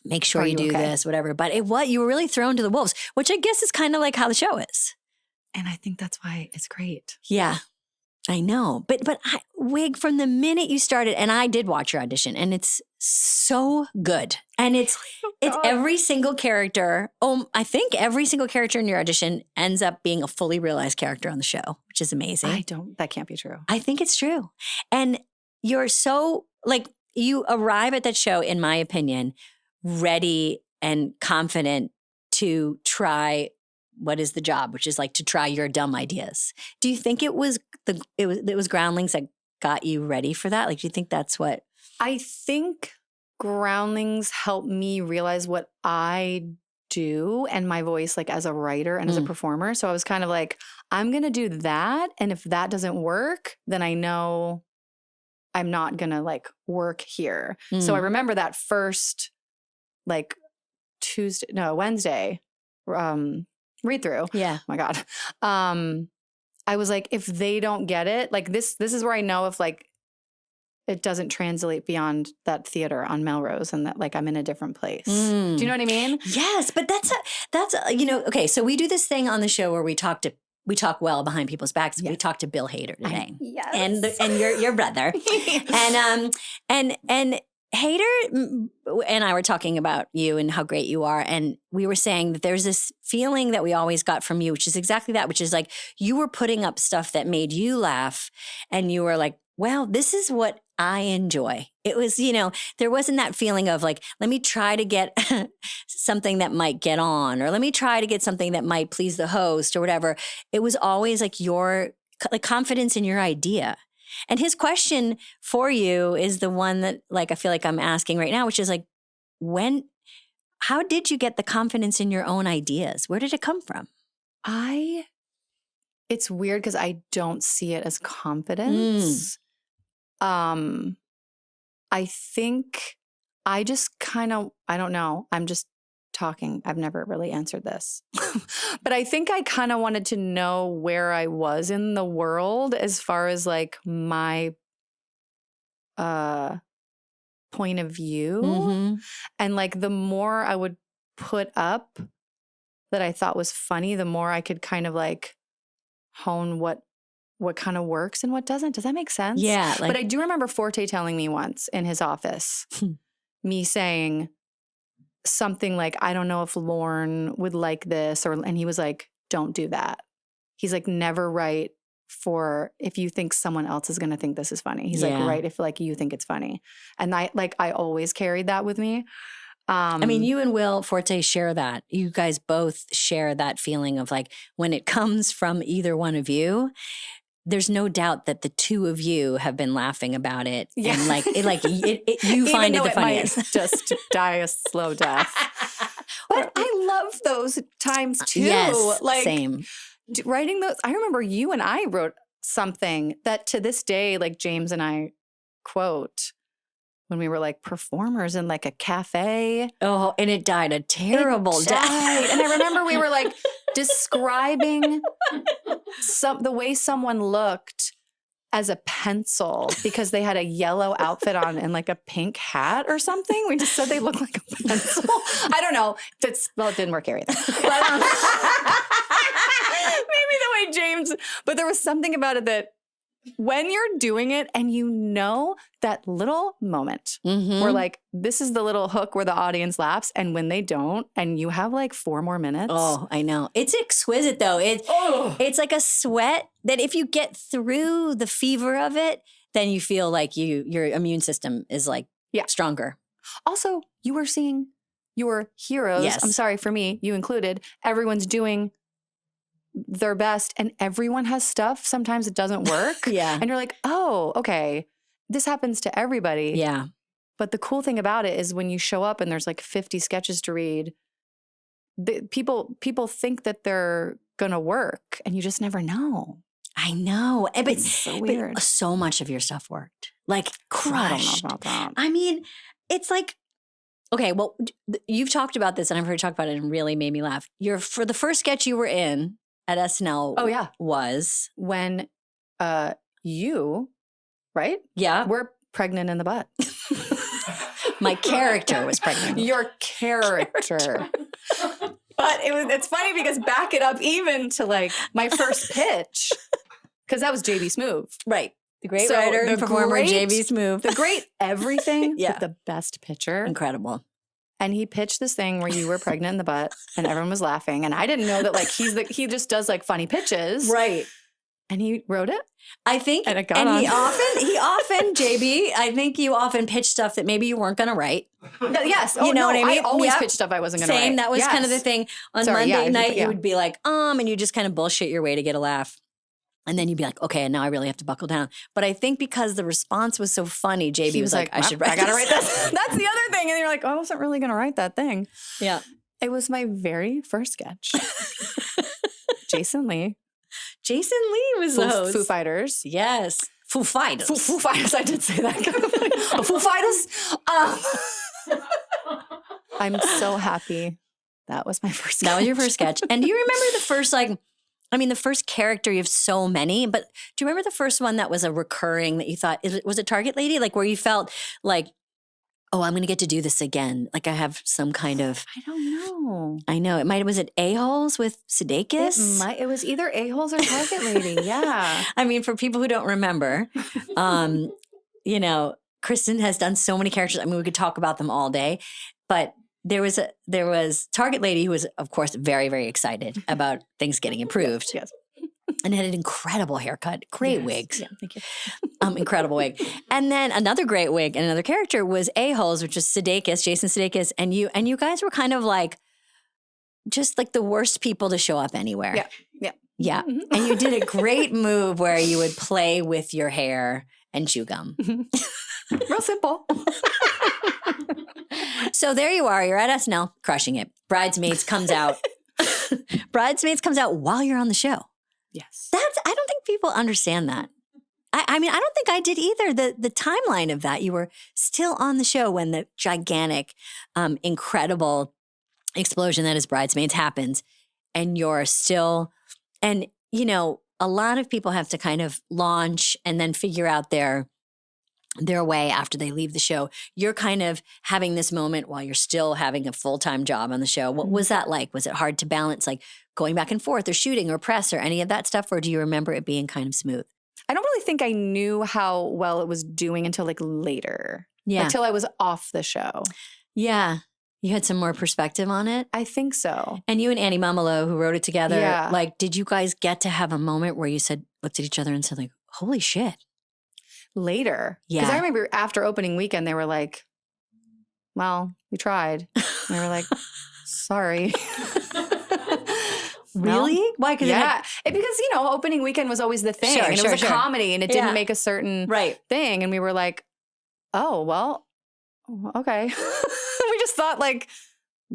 Speaker 1: make sure you do this, whatever. But you were really thrown to the wolves, which I guess is kind of like how the show is.
Speaker 3: And I think that's why it's great.
Speaker 1: Yeah, I know. But Wig, from the minute you started, and I did watch your audition, and it's so good. And it's every single character. I think every single character in your audition ends up being a fully realized character on the show, which is amazing.
Speaker 3: That can't be true.
Speaker 1: I think it's true. And you're so, like, you arrive at that show, in my opinion, ready and confident to try what is the job, which is like to try your dumb ideas. Do you think it was Groundlings that got you ready for that? Like, do you think that's what?
Speaker 3: I think Groundlings helped me realize what I do and my voice, like as a writer and as a performer. So I was kind of like, I'm going to do that. And if that doesn't work, then I know I'm not going to like work here. So I remember that first like Wednesday read through.
Speaker 1: Yeah.
Speaker 3: Oh my God. I was like, if they don't get it, like this is where I know if like it doesn't translate beyond that theater on Melrose and that like I'm in a different place. Do you know what I mean?
Speaker 1: Yes, but that's you know, okay, so we do this thing on the show where we talk well behind people's backs. Yeah. We talked to Bill Hader today.
Speaker 3: Yes.
Speaker 1: And your brother. and Hader and I were talking about you and how great you are. And we were saying that there's this feeling that we always got from you, which is exactly that, which is like you were putting up stuff that made you laugh. And you were like, well, this is what I enjoy. It was, you know, there wasn't that feeling of like, let me try to get something that might get on, or let me try to get something that might please the host or whatever. It was always like your like confidence in your idea. And his question for you is the one that like I feel like I'm asking right now, which is like, how did you get the confidence in your own ideas? Where did it come from?
Speaker 3: It's weird because I don't see it as confidence. I think I just kind of, I don't know. I'm just talking. I've never really answered this. But I think I kind of wanted to know where I was in the world as far as like my point of view. And like the more I would put up that I thought was funny, the more I could kind of like hone what kind of works and what doesn't. Does that make sense?
Speaker 1: Yeah. Like,
Speaker 3: but I do remember Forte telling me once in his office, me saying something like, I don't know if Lorne would like this, and he was like, don't do that. He's like, never write for if you think someone else is going to think this is funny. He's like, write if like you think it's funny. And I always carried that with me.
Speaker 1: I mean, you and Will Forte share that. You guys both share that feeling of like when it comes from either one of you, there's no doubt that the two of you have been laughing about it. Yeah. And you find it the funniest.
Speaker 3: Might just die a slow death. But I love those times too.
Speaker 1: Yes,
Speaker 3: like,
Speaker 1: same.
Speaker 3: Writing those. I remember you and I wrote something that to this day, like James and I quote when we were like performers in like a cafe.
Speaker 1: Oh, and it died a terrible death.
Speaker 3: And I remember we were like describing the way someone looked as a pencil because they had a yellow outfit on and like a pink hat or something. We just said they look like a pencil. I don't know. Well, it didn't work here either. But, maybe the way James, but there was something about it that when you're doing it and you know that little moment where like, this is the little hook where the audience laughs, and when they don't, and you have like 4 more minutes.
Speaker 1: Oh, I know. It's exquisite though. It's like a sweat that if you get through the fever of it, then you feel like your immune system is like stronger.
Speaker 3: Also, you were seeing your heroes.
Speaker 1: Yes.
Speaker 3: I'm sorry, for me, you included. Everyone's doing their best and everyone has stuff. Sometimes it doesn't work.
Speaker 1: Yeah.
Speaker 3: And you're like, oh, okay. This happens to everybody.
Speaker 1: Yeah.
Speaker 3: But the cool thing about it is when you show up and there's like 50 sketches to read, people think that they're going to work and you just never know.
Speaker 1: I know. But
Speaker 3: it's so weird.
Speaker 1: But so much of your stuff worked. Like crushed.
Speaker 3: I don't know about that.
Speaker 1: I mean, it's like, okay, well, you've talked about this and I've heard you talk about it and really made me laugh. For the first sketch you were in at SNL was
Speaker 3: when you, right?
Speaker 1: Yeah.
Speaker 3: Were pregnant in the butt.
Speaker 1: My character was pregnant.
Speaker 3: Your character. But it's funny because back it up even to like my first pitch, because that was JB Smoove.
Speaker 1: Right. The great writer and performer JB Smoove.
Speaker 3: The great everything,
Speaker 1: Yeah.
Speaker 3: but the best pitcher.
Speaker 1: Incredible.
Speaker 3: And he pitched this thing where you were pregnant in the butt and everyone was laughing. And I didn't know that like he just does like funny pitches.
Speaker 1: Right.
Speaker 3: And he wrote it.
Speaker 1: I think,
Speaker 3: and it got
Speaker 1: and
Speaker 3: on.
Speaker 1: he often, JB, I think you often pitch stuff that maybe you weren't going to write.
Speaker 3: Yes.
Speaker 1: You know what I mean?
Speaker 3: I always pitch stuff I wasn't going to write.
Speaker 1: Same. That was kind of the thing. On Monday night, you would be like, and you just kind of bullshit your way to get a laugh. And then you'd be like, okay, now I really have to buckle down. But I think because the response was so funny, JB was like, I should write
Speaker 3: I got to write this. That's the other thing. And you're like, I wasn't really going to write that thing.
Speaker 1: Yeah.
Speaker 3: It was my very first sketch. Jason Lee.
Speaker 1: Jason Lee was those.
Speaker 3: Foo Fighters.
Speaker 1: Yes. Foo Fighters.
Speaker 3: Foo Fighters. I did say that. Foo Fighters. I'm so happy. That was my first sketch.
Speaker 1: That was your first sketch. And do you remember the first, the first character? You have so many, but do you remember the first one that was a recurring that you thought, was it Target Lady? Like where you felt like, oh, I'm going to get to do this again. Like I have some kind of.
Speaker 3: I don't know.
Speaker 1: I know. Was it A-Holes with Sudeikis?
Speaker 3: It was either A-Holes or Target Lady. Yeah.
Speaker 1: I mean, for people who don't remember, Kristen has done so many characters. I mean, we could talk about them all day, but there was Target Lady who was, of course, very, very excited about things getting improved.
Speaker 3: Yes.
Speaker 1: And had an incredible haircut, great wigs.
Speaker 3: Yeah, thank you.
Speaker 1: Incredible wig. And then another great wig and another character was A-Holes, which is Sudeikis, Jason Sudeikis. And you guys were kind of like, just like the worst people to show up anywhere.
Speaker 3: Yeah. Yeah.
Speaker 1: Yeah.
Speaker 3: Mm-hmm.
Speaker 1: And you did a great move where you would play with your hair and chew gum.
Speaker 3: Mm-hmm. Real simple.
Speaker 1: So there you are. You're at SNL, crushing it. Bridesmaids comes out. Bridesmaids comes out while you're on the show.
Speaker 3: Yes.
Speaker 1: I don't think people understand that. I mean, I don't think I did either. The timeline of that, you were still on the show when the gigantic, incredible explosion that is Bridesmaids happens, and you're still, and a lot of people have to kind of launch and then figure out their way after they leave the show. You're kind of having this moment while you're still having a full-time job on the show. What was that like? Was it hard to balance, like going back and forth or shooting or press or any of that stuff? Or do you remember it being kind of smooth?
Speaker 3: I don't really think I knew how well it was doing until like later.
Speaker 1: Yeah.
Speaker 3: Until I was off the show.
Speaker 1: Yeah. You had some more perspective on it?
Speaker 3: I think so.
Speaker 1: And you and Annie Mumolo, who wrote it together,
Speaker 3: Yeah.
Speaker 1: like, did you guys get to have a moment where you looked at each other and said like, holy shit?
Speaker 3: Later.
Speaker 1: Yeah.
Speaker 3: Because I remember after opening weekend, they were like, well, we tried. And they were like, sorry.
Speaker 1: Really? Why?
Speaker 3: Because, opening weekend was always the thing.
Speaker 1: Sure,
Speaker 3: and it was a comedy and it didn't make a certain thing. And we were like, oh, well, okay. We just thought like,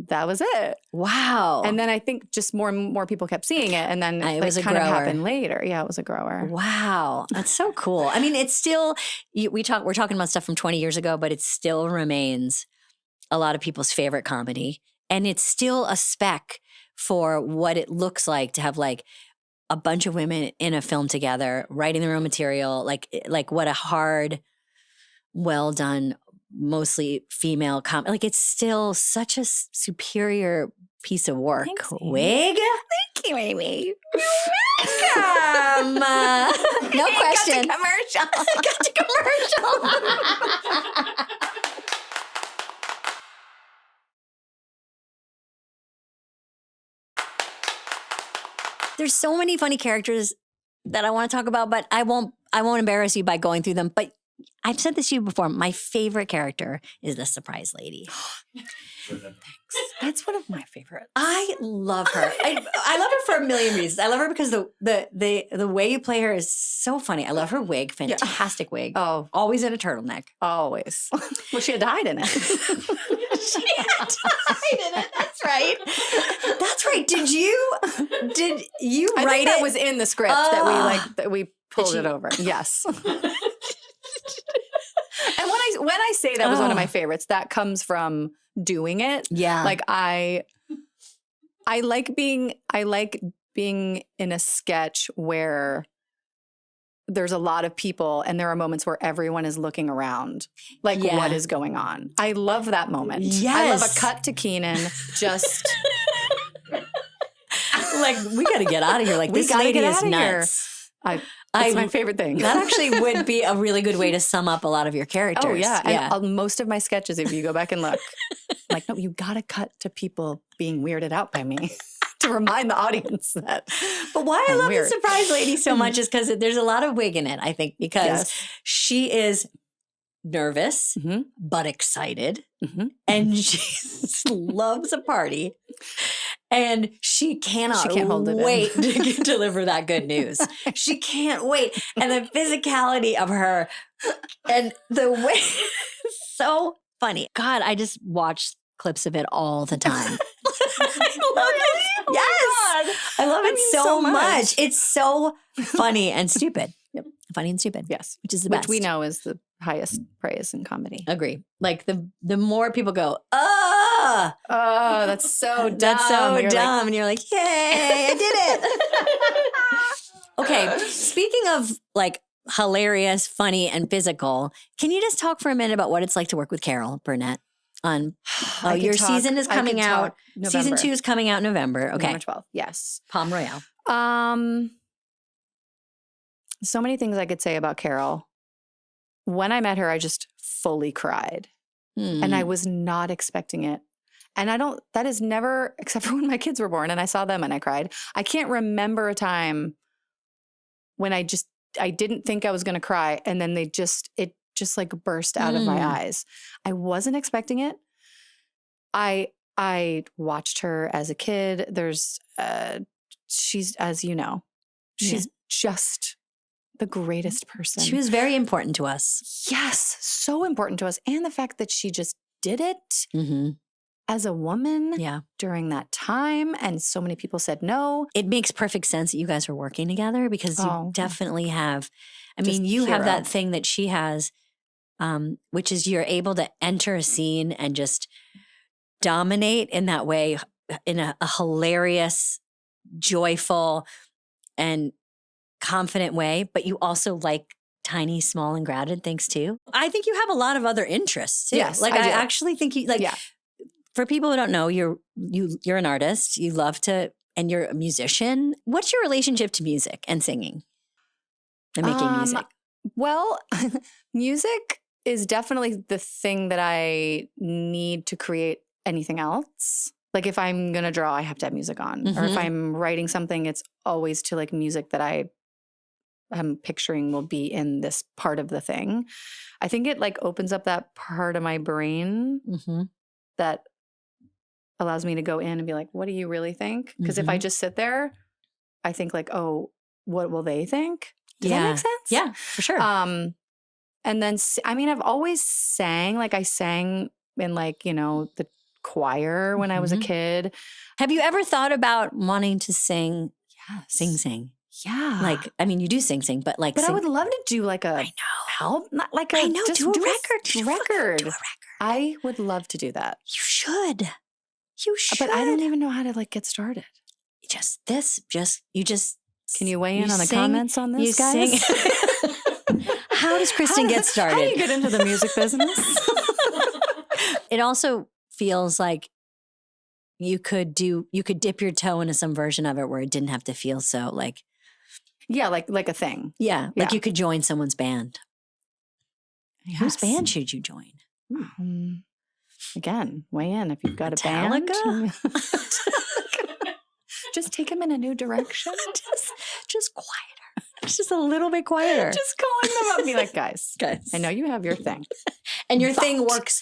Speaker 3: that was it.
Speaker 1: Wow.
Speaker 3: And then I think just more and more people kept seeing it. And then
Speaker 1: it was a
Speaker 3: kind of
Speaker 1: grower.
Speaker 3: happened later. Yeah, it was a grower.
Speaker 1: Wow. That's so cool. I mean, it's still, we're talking about stuff from 20 years ago, but it still remains a lot of people's favorite comedy. And it's still a spec for what it looks like to have like a bunch of women in a film together, writing their own material, like what a hard, well done, mostly female like it's still such a superior piece of work.
Speaker 3: Thanks,
Speaker 1: Wiig?
Speaker 3: Thank you, Amy.
Speaker 1: Welcome. No question.
Speaker 3: Got to commercial.
Speaker 1: Got to commercial. There's so many funny characters that I want to talk about, but I won't embarrass you by going through them. But I've said this to you before. My favorite character is the surprise lady.
Speaker 3: Thanks. That's one of my favorites.
Speaker 1: I love her. I love her for a million reasons. I love her because the way you play her is so funny. I love her wig, fantastic wig.
Speaker 3: Oh,
Speaker 1: always in a turtleneck.
Speaker 3: Always. Well, she had to hide in it.
Speaker 1: She had to hide in it. That's right. That's right. Did you
Speaker 3: I
Speaker 1: write
Speaker 3: think that
Speaker 1: it?
Speaker 3: was in the script that we pulled it over. Yes. And when I say that was one of my favorites, that comes from doing it.
Speaker 1: Yeah.
Speaker 3: Like I like being in a sketch where there's a lot of people and there are moments where everyone is looking around. Like what is going on? I love that moment.
Speaker 1: Yes.
Speaker 3: I love a cut to Keenan just
Speaker 1: like we got to get out of here. Like this lady is nuts.
Speaker 3: It's my favorite thing.
Speaker 1: That actually would be a really good way to sum up a lot of your characters.
Speaker 3: Oh, yeah. And most of my sketches, if you go back and look, like, no, you got to cut to people being weirded out by me to remind the audience that.
Speaker 1: But why I love the surprise lady so much is because there's a lot of wig in it, I think, because she is nervous, but excited. And she loves a party. And she can't hold it wait to deliver that good news. She can't wait. And the physicality of her and the way, so funny. God, I just watch clips of it all the time. I love it.
Speaker 3: Oh
Speaker 1: yes. I love it so much. It's so funny and stupid.
Speaker 3: Yep.
Speaker 1: Funny and stupid.
Speaker 3: Yes.
Speaker 1: Which is the best.
Speaker 3: Which we know is the highest praise in comedy.
Speaker 1: Agree. Like the more people go,
Speaker 3: oh, that's so dumb.
Speaker 1: That's so dumb. And you're like, yay, I did it. Okay. Speaking of like hilarious, funny, and physical, can you just talk for a minute about what it's like to work with Carol Burnett on your season is coming out. Season 2 is coming out in November. Okay.
Speaker 3: November 12th. Yes.
Speaker 1: Palm Royale.
Speaker 3: So many things I could say about Carol. When I met her, I just fully cried. And I was not expecting it. And that is never, except for when my kids were born and I saw them and I cried. I can't remember a time when I didn't think I was going to cry. And then it just like burst out of my eyes. I wasn't expecting it. I watched her as a kid. She's, as you know, she's just the greatest person.
Speaker 1: She was very important to us.
Speaker 3: Yes, so important to us. And the fact that she just did it as a woman during that time. And so many people said no.
Speaker 1: It makes perfect sense that you guys are working together because you definitely have, you have that thing that she has, which is you're able to enter a scene and just dominate in that way, in a hilarious, joyful, and confident way, but you also like tiny, small, and grounded things too. I think you have a lot of other interests too.
Speaker 3: Yes,
Speaker 1: like I actually think you like. Yeah. For people who don't know, you're an artist. You love to, and you're a musician. What's your relationship to music and singing and making music?
Speaker 3: Well, music is definitely the thing that I need to create anything else. Like if I'm going to draw, I have to have music on. Or if I'm writing something, it's always to like music that I'm picturing will be in this part of the thing. I think it like opens up that part of my brain that allows me to go in and be like, what do you really think? Because if I just sit there, I think like, oh, what will they think? Does that make sense?
Speaker 1: Yeah, for sure.
Speaker 3: And then, I've always sang. Like I sang in like, the choir when I was a kid.
Speaker 1: Have you ever thought about wanting to sing?
Speaker 3: Yes.
Speaker 1: Sing.
Speaker 3: Yeah.
Speaker 1: Like, you do sing, but like.
Speaker 3: But I would love to do like a album, not like a.
Speaker 1: I know, do a record.
Speaker 3: Do a record. I would love to do that.
Speaker 1: You should. You should.
Speaker 3: But I don't even know how to like get started.
Speaker 1: You just
Speaker 3: Can you weigh in on the comments on this, guys?
Speaker 1: How does Kristen get started?
Speaker 3: How do you get into the music business?
Speaker 1: It also feels like you could dip your toe into some version of it where it didn't have to feel so like.
Speaker 3: Yeah, like a thing.
Speaker 1: Yeah, like you could join someone's band.
Speaker 3: Yes.
Speaker 1: Whose band should you join?
Speaker 3: Again, weigh in if you've got
Speaker 1: Metallica?
Speaker 3: a band. Just take them in a new direction.
Speaker 1: just quieter. Just a little bit quieter.
Speaker 3: Just calling them up and be like, guys, I know you have your thing.
Speaker 1: And your thing works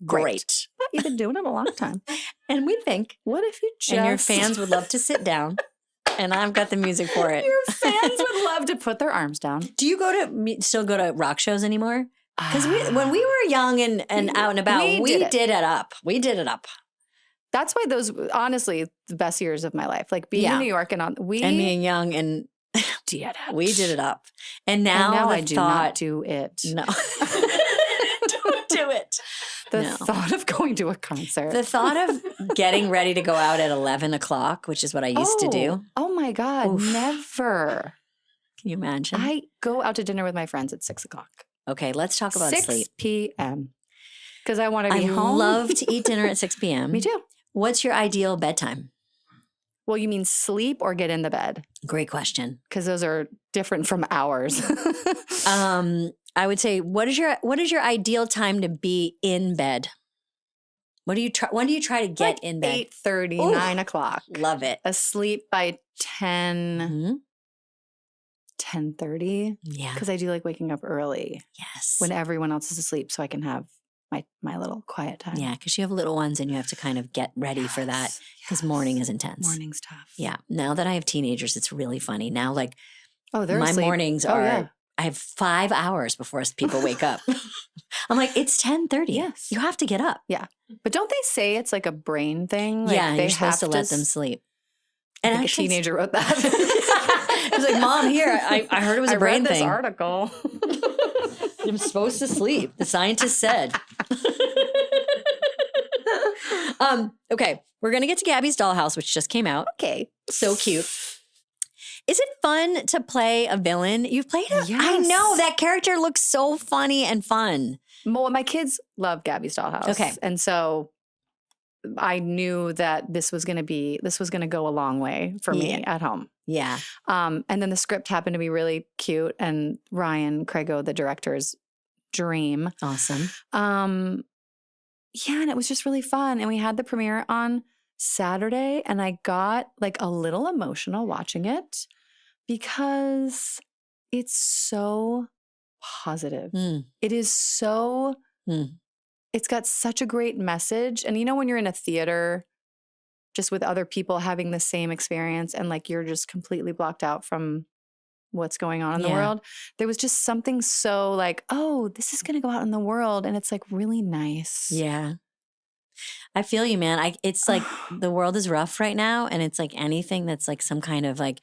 Speaker 1: great.
Speaker 3: You've been doing it a long time.
Speaker 1: And we think,
Speaker 3: what if you just...
Speaker 1: And your fans would love to sit down. And I've got the music for it.
Speaker 3: Your fans would love to put their arms down.
Speaker 1: Do you still go to rock shows anymore? Because when we were young and out and about, we did it up. We did it up.
Speaker 3: That's why those, honestly, the best years of my life. Like being in New York and
Speaker 1: being young and we did it up. And now
Speaker 3: I do not do it.
Speaker 1: No. Don't do it.
Speaker 3: The thought of going to a concert.
Speaker 1: The thought of getting ready to go out at 11 o'clock, which is what I used to do.
Speaker 3: Oh my God, never.
Speaker 1: Can you imagine?
Speaker 3: I go out to dinner with my friends at 6 o'clock.
Speaker 1: Okay, let's talk about sleep.
Speaker 3: 6 p.m. Because I want to be home.
Speaker 1: I love to eat dinner at 6 p.m.
Speaker 3: Me too.
Speaker 1: What's your ideal bedtime?
Speaker 3: Well, you mean sleep or get in the bed?
Speaker 1: Great question.
Speaker 3: Because those are different from hours.
Speaker 1: I would say, what is your ideal time to be in bed? When do you try to get in bed?
Speaker 3: 8:30, 9 o'clock.
Speaker 1: Love it.
Speaker 3: Asleep by 10, 10:30.
Speaker 1: Yeah.
Speaker 3: Because I do like waking up early.
Speaker 1: Yes.
Speaker 3: When everyone else is asleep so I can have my little quiet time.
Speaker 1: Yeah, because you have little ones and you have to kind of get ready for that because morning is intense.
Speaker 3: Morning's tough.
Speaker 1: Yeah. Now that I have teenagers, it's really funny. Now, like,
Speaker 3: they're
Speaker 1: my
Speaker 3: asleep.
Speaker 1: mornings are, I have 5 hours before people wake up. I'm like, it's 10:30.
Speaker 3: Yes.
Speaker 1: You have to get up.
Speaker 3: Yeah. But don't they say it's like a brain thing? Like
Speaker 1: yeah, you're supposed to let them sleep.
Speaker 3: And a teenager wrote that.
Speaker 1: I was like, Mom, here, I heard it was a brain thing.
Speaker 3: I read this article.
Speaker 1: I'm supposed to sleep. The scientist said. Okay, we're going to get to Gabby's Dollhouse, which just came out.
Speaker 3: Okay.
Speaker 1: So cute. Is it fun to play a villain? You've played it?
Speaker 3: Yes.
Speaker 1: I know. That character looks so funny and fun.
Speaker 3: Well, my kids love Gabby's Dollhouse.
Speaker 1: Okay.
Speaker 3: And so I knew that this was going to go a long way for me at home.
Speaker 1: Yeah.
Speaker 3: And then the script happened to be really cute, and Ryan Craigo, the director's dream.
Speaker 1: Awesome.
Speaker 3: Yeah, and it was just really fun. And we had the premiere on Saturday, and I got like a little emotional watching it because it's so positive. It is so, it's got such a great message. And you know, when you're in a theater just with other people having the same experience and like you're just completely blocked out from what's going on in the world, there was just something so like, oh, this is going to go out in the world, and it's like really nice.
Speaker 1: Yeah. I feel you, man. It's like the world is rough right now, and it's like anything that's like some kind of like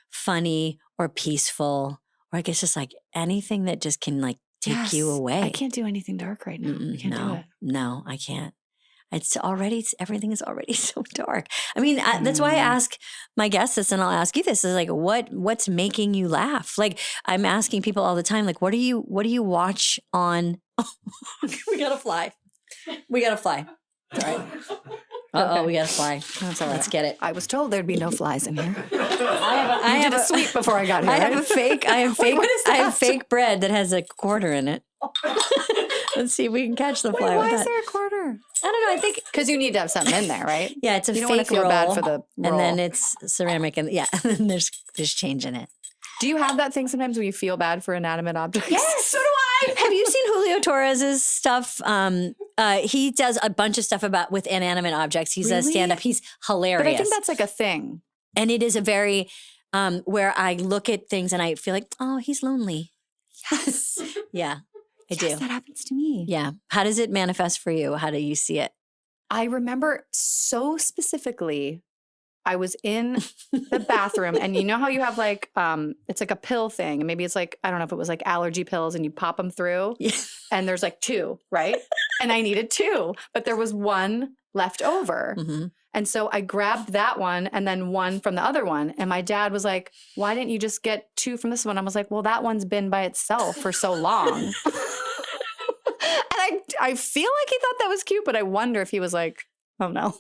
Speaker 1: funny or peaceful, or I guess just like anything that just can like take you away.
Speaker 3: I can't do anything dark right now. I can't do it.
Speaker 1: No, I can't. Everything is already so dark. I mean, that's why I ask my guests this, and I'll ask you this: is like, what's making you laugh? Like, I'm asking people all the time, like, what do you watch on? We gotta fly. All right. We gotta fly.
Speaker 3: That's all right.
Speaker 1: Let's get it.
Speaker 3: I was told there'd be no flies in here.
Speaker 1: I
Speaker 3: did a sweep before I got here.
Speaker 1: I have fake bread that has a quarter in it. Let's see if we can catch the fly.
Speaker 3: Why is there a quarter?
Speaker 1: I don't know. I think
Speaker 3: because you need to have something in there, right?
Speaker 1: Yeah, it's a
Speaker 3: you don't
Speaker 1: fake
Speaker 3: want to feel
Speaker 1: roll,
Speaker 3: bad for the roll.
Speaker 1: and then it's ceramic, and and then there's change in it.
Speaker 3: Do you have that thing sometimes where you feel bad for inanimate objects?
Speaker 1: Yes, so do I. Have you seen Julio Torres's stuff? He does a bunch of stuff with inanimate objects. He's a stand-up. He's hilarious.
Speaker 3: But I think that's like a thing.
Speaker 1: And it is a very where I look at things and I feel like, oh, he's lonely.
Speaker 3: Yes.
Speaker 1: Yeah, I do.
Speaker 3: That happens to me.
Speaker 1: Yeah. How does it manifest for you? How do you see it?
Speaker 3: I remember so specifically, I was in the bathroom, and you know how you have like, it's like a pill thing. And maybe it's like, I don't know if it was like allergy pills, and you pop them through and there's like 2, right? and I needed 2, but there was 1 left over.
Speaker 1: Mm-hmm.
Speaker 3: And so I grabbed that one and then 1 from the other one. And my dad was like, why didn't you just get 2 from this one? I was like, well, that one's been by itself for so long. And I feel like he thought that was cute, but I wonder if he was like, oh no.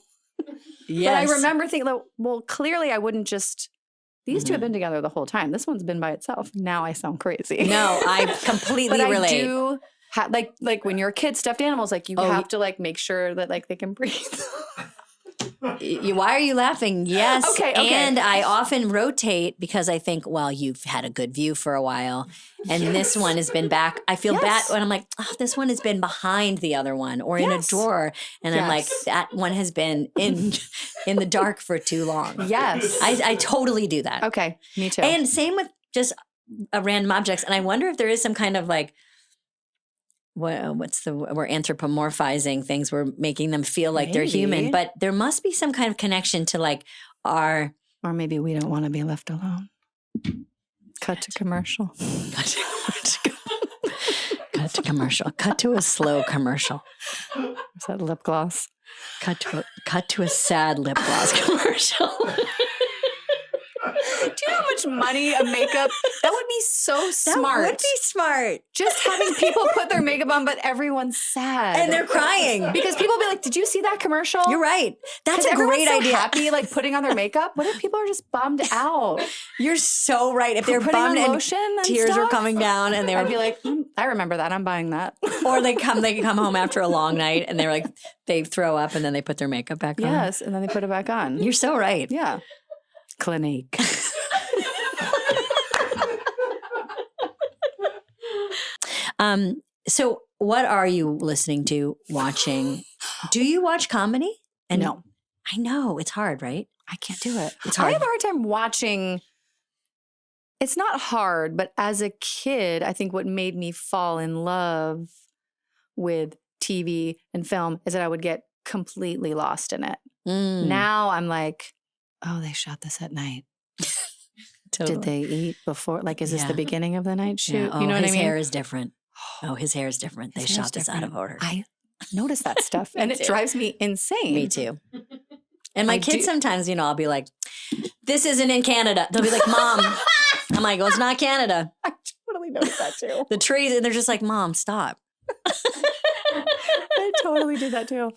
Speaker 1: Yes.
Speaker 3: But I remember thinking, well, clearly I wouldn't just, these 2 have been together the whole time. This one's been by itself. Now I sound crazy.
Speaker 1: No, I completely
Speaker 3: but
Speaker 1: relate.
Speaker 3: I do, like when you're a kid, stuffed animals, like you have to like make sure that like they can breathe.
Speaker 1: Why are you laughing? Yes.
Speaker 3: Okay.
Speaker 1: And I often rotate because I think, well, you've had a good view for a while. And this one has been back. I feel bad when I'm like, oh, this one has been behind the other one or in a drawer. And I'm like, that one has been in the dark for too long.
Speaker 3: Yes.
Speaker 1: I totally do that.
Speaker 3: Okay. Me too.
Speaker 1: And same with just random objects. And I wonder if there is some kind of like, we're anthropomorphizing things. We're making them feel like they're human, but there must be some kind of connection to like or
Speaker 3: maybe we don't want to be left alone. Cut to commercial.
Speaker 1: Cut to commercial. Cut to a slow commercial.
Speaker 3: Is that lip gloss?
Speaker 1: Cut to a sad lip gloss commercial.
Speaker 3: Do you know how much money a makeup? That would be so smart.
Speaker 1: That would be smart.
Speaker 3: Just having people put their makeup on, but everyone's sad
Speaker 1: and they're crying
Speaker 3: because people be like, "Did you see that commercial?"
Speaker 1: You're right. That's a great
Speaker 3: so
Speaker 1: idea.
Speaker 3: Happy, like putting on their makeup. What if people are just bummed out?
Speaker 1: You're so right. If they're
Speaker 3: putting
Speaker 1: bummed
Speaker 3: on
Speaker 1: and
Speaker 3: lotion and
Speaker 1: tears
Speaker 3: stuff,
Speaker 1: are coming down, and
Speaker 3: I'd be like, I remember that. I'm buying that.
Speaker 1: Or they come home after a long night, and they're like, they throw up, and then they put their makeup back on.
Speaker 3: Yes, and then they put it back on.
Speaker 1: You're so right.
Speaker 3: Yeah. Clinique.
Speaker 1: So what are you listening to, watching? Do you watch comedy? And
Speaker 3: no.
Speaker 1: I know. It's hard, right?
Speaker 3: I can't do it.
Speaker 1: It's hard.
Speaker 3: I have a hard time watching. It's not hard, but as a kid, I think what made me fall in love with TV and film is that I would get completely lost in it. Now I'm like, oh, they shot this at night.
Speaker 1: Totally.
Speaker 3: Did they eat before? Like, is this the beginning of the night shoot?
Speaker 1: Yeah. Oh,
Speaker 3: you know what I mean?
Speaker 1: His hair is different. Oh, his hair is different. They shot this out of order.
Speaker 3: I notice that stuff and it drives me insane.
Speaker 1: Me too. And my kids sometimes, I'll be like, this isn't in Canada. They'll be like, Mom. I'm like, well, it's not Canada.
Speaker 3: I totally notice that too.
Speaker 1: The trees, and they're just like, Mom, stop.
Speaker 3: I totally do that too.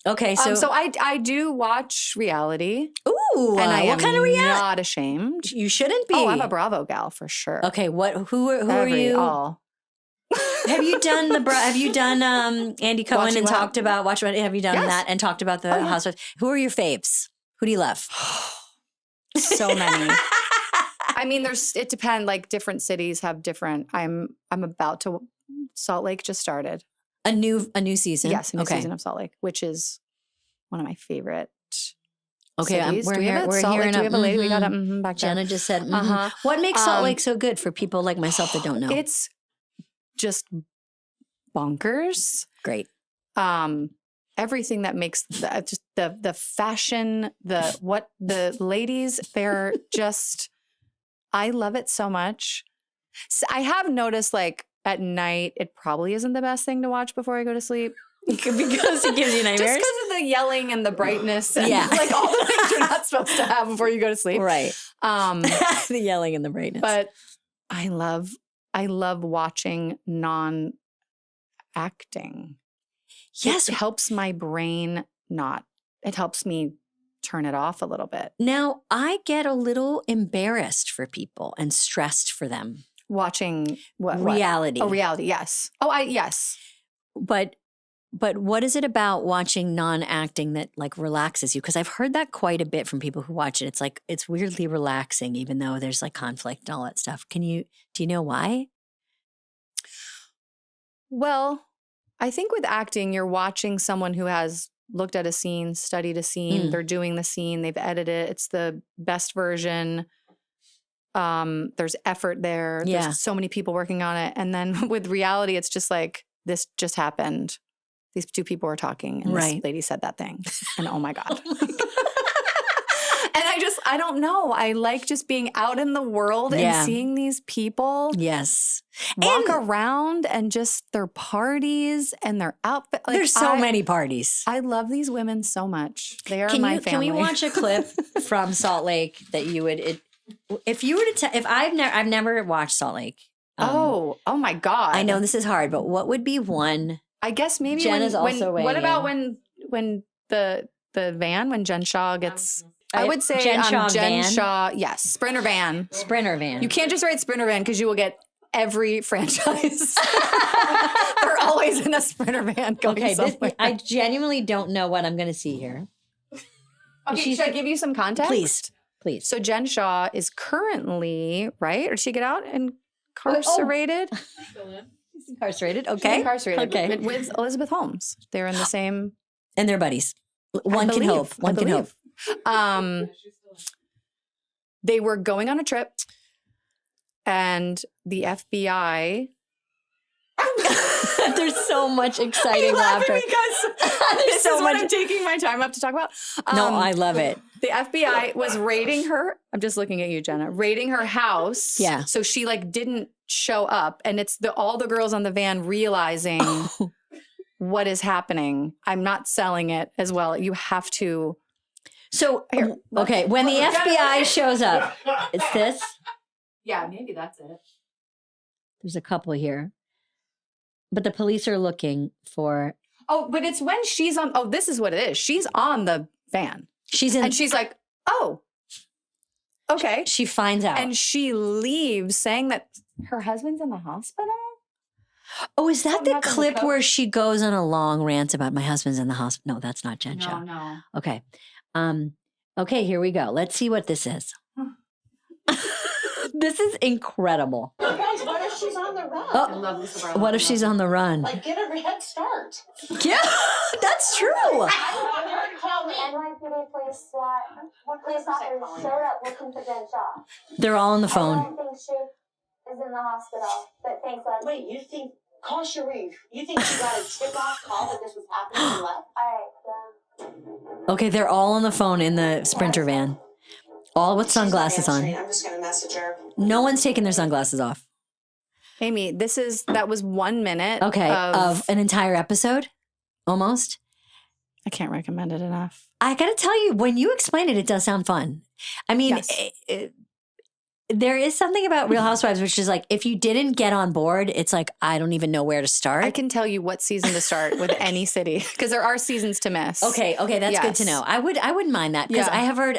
Speaker 1: Okay,
Speaker 3: so I do watch reality.
Speaker 1: Ooh,
Speaker 3: and
Speaker 1: what kind of reality?
Speaker 3: Not ashamed.
Speaker 1: You shouldn't be.
Speaker 3: Oh, I'm a Bravo gal for sure.
Speaker 1: Okay, who are you?
Speaker 3: All.
Speaker 1: Have you done Andy Cohen and talked about have you done that and talked about the Housewives? Who are your faves? Who do you love?
Speaker 3: So many. I mean, it depends. Like different cities have different. I'm about to. Salt Lake just started.
Speaker 1: A new season.
Speaker 3: Yes, a new season of Salt Lake, which is one of my favorite.
Speaker 1: Okay,
Speaker 3: cities.
Speaker 1: we're
Speaker 3: hearing.
Speaker 1: Do
Speaker 3: we have a lady? We got it back
Speaker 1: Jenna
Speaker 3: there.
Speaker 1: just said. What makes Salt Lake so good for people like myself that don't know?
Speaker 3: It's just bonkers.
Speaker 1: Great.
Speaker 3: Everything that makes the fashion, the ladies, they're just. I love it so much. So I have noticed, like at night, it probably isn't the best thing to watch before I go to sleep
Speaker 1: because it gives you nightmares.
Speaker 3: Just because of the yelling and the brightness, and like all the things you're not supposed to have before you go to sleep.
Speaker 1: Right. The yelling and the brightness.
Speaker 3: But I love watching non-acting. Yes. It helps my brain it helps me turn it off a little bit.
Speaker 1: Now, I get a little embarrassed for people and stressed for them.
Speaker 3: Watching what?
Speaker 1: Reality.
Speaker 3: Oh, reality, yes. Yes.
Speaker 1: But what is it about watching non-acting that like relaxes you? Because I've heard that quite a bit from people who watch it. It's like, it's weirdly relaxing, even though there's like conflict and all that stuff. Do you know why?
Speaker 3: Well, I think with acting, you're watching someone who has looked at a scene, studied a scene, they're doing the scene, they've edited it, it's the best version. There's effort there.
Speaker 1: Yeah.
Speaker 3: There's so many people working on it. And then with reality, it's just like, this just happened. These 2 people were talking and this lady said that thing. And oh my God. I don't know. I like just being out in the world and seeing these people walk around and just their parties and their outfit. Like,
Speaker 1: there's so many parties.
Speaker 3: I love these women so much. They are my family.
Speaker 1: Can we watch a clip from Salt Lake that you would, if you were to if I've never watched Salt Lake.
Speaker 3: Oh my God.
Speaker 1: I know this is hard, but what would be one?
Speaker 3: I guess maybe
Speaker 1: Jenna's also weighing
Speaker 3: what about
Speaker 1: in.
Speaker 3: when the van, when Jen Shaw gets, I would say
Speaker 1: Jen Shaw
Speaker 3: Jen
Speaker 1: van?
Speaker 3: Shaw, yes, Sprinter van.
Speaker 1: Sprinter van.
Speaker 3: You can't just write Sprinter van because you will get every franchise. They're always in a Sprinter van going somewhere.
Speaker 1: I genuinely don't know what I'm going to see here.
Speaker 3: Okay, should I give you some context?
Speaker 1: Please.
Speaker 3: So Jen Shaw is currently, right? Or did she get out and incarcerated?
Speaker 1: She's incarcerated. Okay.
Speaker 3: She's incarcerated.
Speaker 1: Okay.
Speaker 3: With Elizabeth Holmes. They're in the same.
Speaker 1: And they're buddies. One can hope. One can hope.
Speaker 3: They were going on a trip and the FBI.
Speaker 1: There's so much exciting laughter.
Speaker 3: Because this is what I'm taking my time up to talk about.
Speaker 1: No, I love it.
Speaker 3: The FBI was raiding her. I'm just looking at you, Jenna. Raiding her house.
Speaker 1: Yeah.
Speaker 3: So she didn't show up, and it's all the girls on the van realizing what is happening. I'm not selling it as well. You have to.
Speaker 1: So okay, when the FBI shows up, it's this.
Speaker 3: Yeah, maybe that's it.
Speaker 1: There's a couple here. But the police are looking for.
Speaker 3: Oh, but it's when she's on. Oh, this is what it is. She's on the van. And she's like, oh, okay.
Speaker 1: She finds out.
Speaker 3: And she leaves saying that her husband's in the hospital.
Speaker 1: Oh, is that the clip where she goes on a long rant about my husband's in the hospital? No, that's not Jen Shaw.
Speaker 3: No.
Speaker 1: Okay. Okay, here we go. Let's see what this is. This is incredible.
Speaker 4: Guys, what if she's on the run?
Speaker 1: Oh,
Speaker 3: I love this.
Speaker 1: what if she's on the run?
Speaker 4: Like, get her head start.
Speaker 1: Yeah, that's true.
Speaker 5: NYPD police SWAT, police officers showed up looking for Jen Shaw.
Speaker 1: They're all on the
Speaker 5: I
Speaker 1: phone.
Speaker 5: don't think she is in the hospital, but thanks, Leslie.
Speaker 4: Wait, you think, call Sharif. You think she got a tip-off call that this was happening and left?
Speaker 5: All right, yeah.
Speaker 1: Okay, they're all on the phone in the Sprinter van. All with sunglasses on.
Speaker 4: I'm just going to message her.
Speaker 1: No one's taking their sunglasses off.
Speaker 3: Amy, that was 1 minute.
Speaker 1: Okay, of an entire episode, almost.
Speaker 3: I can't recommend it enough.
Speaker 1: I got to tell you, when you explain it, it does sound fun. I mean,
Speaker 3: Yes.
Speaker 1: There is something about Real Housewives, which is like, if you didn't get on board, it's like, I don't even know where to start.
Speaker 3: I can tell you what season to start with any city because there are seasons to miss.
Speaker 1: Okay, that's good to know. I wouldn't mind that because I have heard,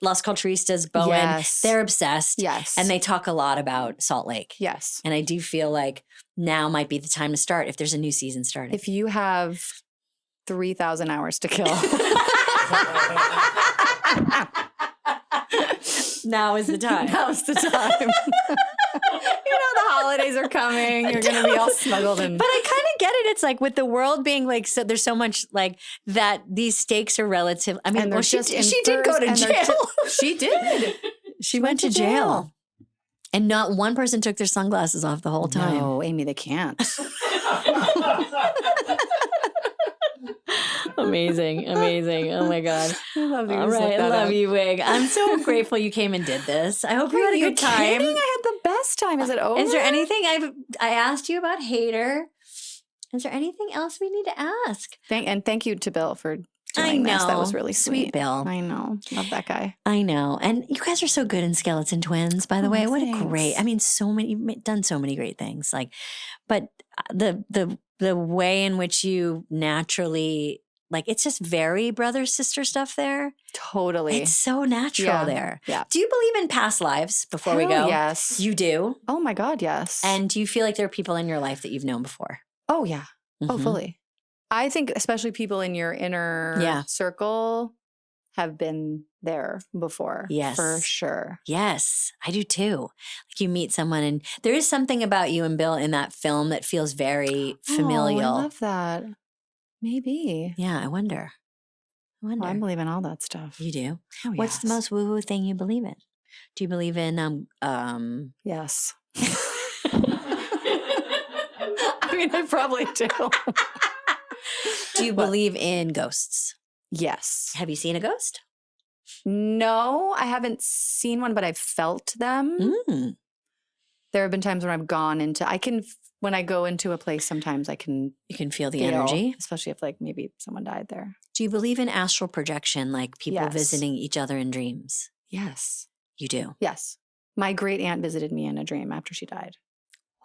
Speaker 1: Las Culturistas, Bowen, they're obsessed.
Speaker 3: Yes.
Speaker 1: And they talk a lot about Salt Lake.
Speaker 3: Yes.
Speaker 1: And I do feel like now might be the time to start if there's a new season starting.
Speaker 3: If you have 3,000 hours to kill.
Speaker 1: Now is the time.
Speaker 3: Now's the time. The holidays are coming. You're going to be all snuggled in.
Speaker 1: But I kind of get it. It's like with the world being like, so there's so much like that these stakes are relative. I mean, she did go to jail.
Speaker 3: She did.
Speaker 1: She went to jail. And not one person took their sunglasses off the whole time.
Speaker 3: No, Amy, they can't.
Speaker 1: Amazing. Oh my God.
Speaker 3: I love you.
Speaker 1: All right. I love you, Wig. I'm so grateful you came and did this. I hope you had a good time.
Speaker 3: Kidding? I had the best time. Is it over?
Speaker 1: Is there anything I asked you about Hater? Is there anything else we need to ask?
Speaker 3: Thank you to Bill for doing this. That was really sweet.
Speaker 1: Bill.
Speaker 3: I know. Love that guy.
Speaker 1: I know. And you guys are so good in Skeleton Twins, by the way. What
Speaker 3: thanks.
Speaker 1: a great, you've done so many great things. But the way in which you naturally, it's just very brother sister stuff there.
Speaker 3: Totally.
Speaker 1: It's so natural there.
Speaker 3: Yeah.
Speaker 1: Do you believe in past lives before we go?
Speaker 3: Yes.
Speaker 1: You do?
Speaker 3: Oh my God, yes.
Speaker 1: And do you feel like there are people in your life that you've known before?
Speaker 3: Oh yeah. Oh,
Speaker 1: Mhm.
Speaker 3: fully. I think especially people in your inner circle have been there before.
Speaker 1: Yes.
Speaker 3: For sure.
Speaker 1: Yes, I do too. Like you meet someone and there is something about you and Bill in that film that feels very familial.
Speaker 3: Oh, I love that. Maybe.
Speaker 1: Yeah, I wonder.
Speaker 3: Oh, I believe in all that stuff.
Speaker 1: You do?
Speaker 3: Oh,
Speaker 1: What's the most woo-woo thing you believe in? Do you believe in
Speaker 3: Yes. I probably do.
Speaker 1: Do you believe in ghosts?
Speaker 3: Yes.
Speaker 1: Have you seen a ghost?
Speaker 3: No, I haven't seen one, but I've felt them. There have been times when I've gone into, when I go into a place, sometimes you can
Speaker 1: feel the energy.
Speaker 3: Especially if like maybe someone died there.
Speaker 1: Do you believe in astral projection, like people visiting each other in dreams?
Speaker 3: Yes.
Speaker 1: You do?
Speaker 3: Yes. My great aunt visited me in a dream after she died.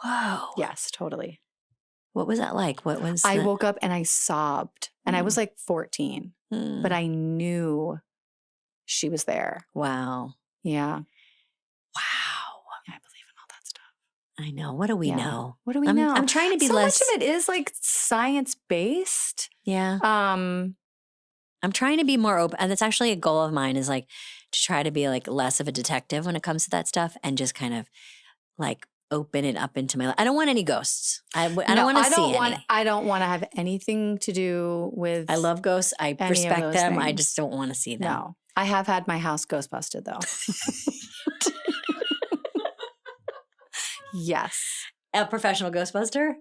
Speaker 1: Whoa.
Speaker 3: Yes, totally.
Speaker 1: What was that like? What was
Speaker 3: I woke up and I sobbed and I was like 14, but I knew she was there.
Speaker 1: Wow.
Speaker 3: Yeah.
Speaker 1: Wow.
Speaker 3: I believe in all that stuff.
Speaker 1: I know. What do we know?
Speaker 3: What do we know?
Speaker 1: I'm trying to be
Speaker 3: so
Speaker 1: less.
Speaker 3: Much of it is like science-based.
Speaker 1: Yeah. I'm trying to be more open. And that's actually a goal of mine, is like to try to be like less of a detective when it comes to that stuff and just kind of like open it up into my life. I don't want any ghosts. I don't want to see any.
Speaker 3: I don't want to have anything to do with.
Speaker 1: I love ghosts. I respect them. I just don't want to see them.
Speaker 3: No. I have had my house ghost busted though. Yes.
Speaker 1: A professional ghostbuster?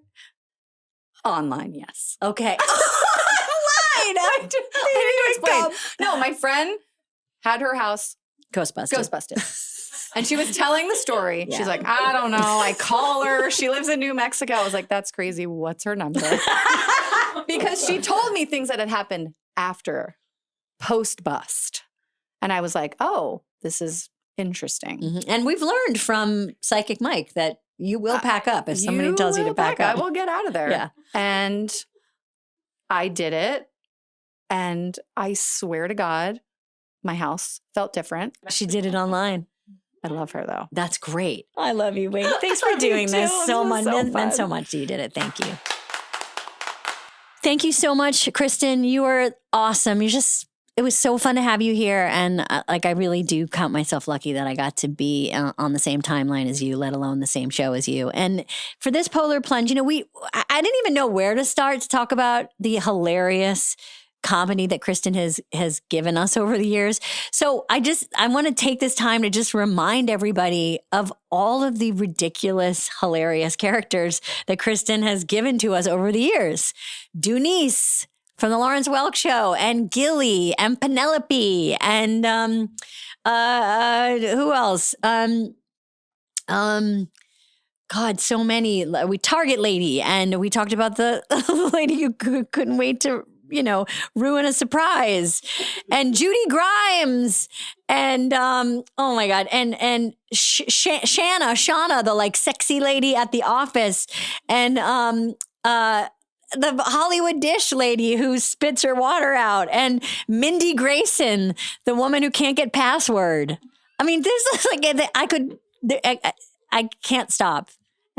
Speaker 3: Online, yes.
Speaker 1: Okay.
Speaker 3: I need to explain. No, my friend had her house
Speaker 1: Ghostbusted.
Speaker 3: And she was telling the story. Yeah. She's like, I don't know. I call her. She lives in New Mexico. I was like, that's crazy. What's her number? Because she told me things that had happened after, post-bust. And I was like, oh, this is interesting.
Speaker 1: Mm-hmm. And we've learned from Psychic Mike that you will pack up if somebody tells you to pack up.
Speaker 3: I will get out of there.
Speaker 1: Yeah.
Speaker 3: And I did it. And I swear to God, my house felt different.
Speaker 1: She did it online.
Speaker 3: I love her though.
Speaker 1: That's great. I love you, Wade. Thanks for doing this so much. It meant so much that you did it. Thank you. Thank you so much, Kristen. You were awesome. It was so fun to have you here. And I really do count myself lucky that I got to be on the same timeline as you, let alone the same show as you. And for this Poehler Plunge, I didn't even know where to start to talk about the hilarious comedy that Kristen has given us over the years. So I want to take this time to just remind everybody of all of the ridiculous, hilarious characters that Kristen has given to us over the years. Dunice from the Lawrence Welk Show, and Gilly, and Penelope, and who else? God, so many. We Target Lady, and we talked about the lady who couldn't wait to ruin a surprise, and Judy Grimes, and oh my God, and Shanna, the like sexy lady at the office, and the Hollywood dish lady who spits her water out, and Mindy Grayson, the woman who can't get password. I mean, this is like I can't stop.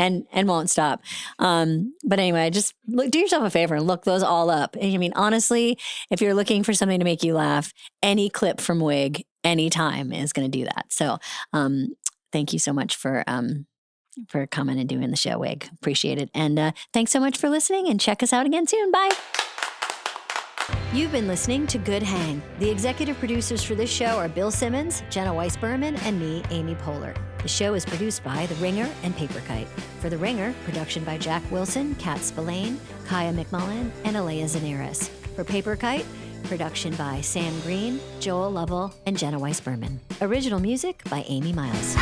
Speaker 1: And won't stop. But anyway, just do yourself a favor and look those all up. I mean, honestly, if you're looking for something to make you laugh, any clip from Wig anytime is going to do that. So thank you so much for coming and doing the show, Wig. Appreciate it. And thanks so much for listening, and check us out again soon. Bye. You've been listening to Good Hang. The executive producers for this show are Bill Simmons, Jenna Weiss-Berman, and me, Amy Poehler. The show is produced by The Ringer and Paper Kite. For The Ringer, production by Jack Wilson, Kat Spillane, Kaya McMullen, and Alea Zanaris. For Paper Kite, production by Sam Green, Joel Lovell, and Jenna Weiss-Berman. Original music by Amy Miles.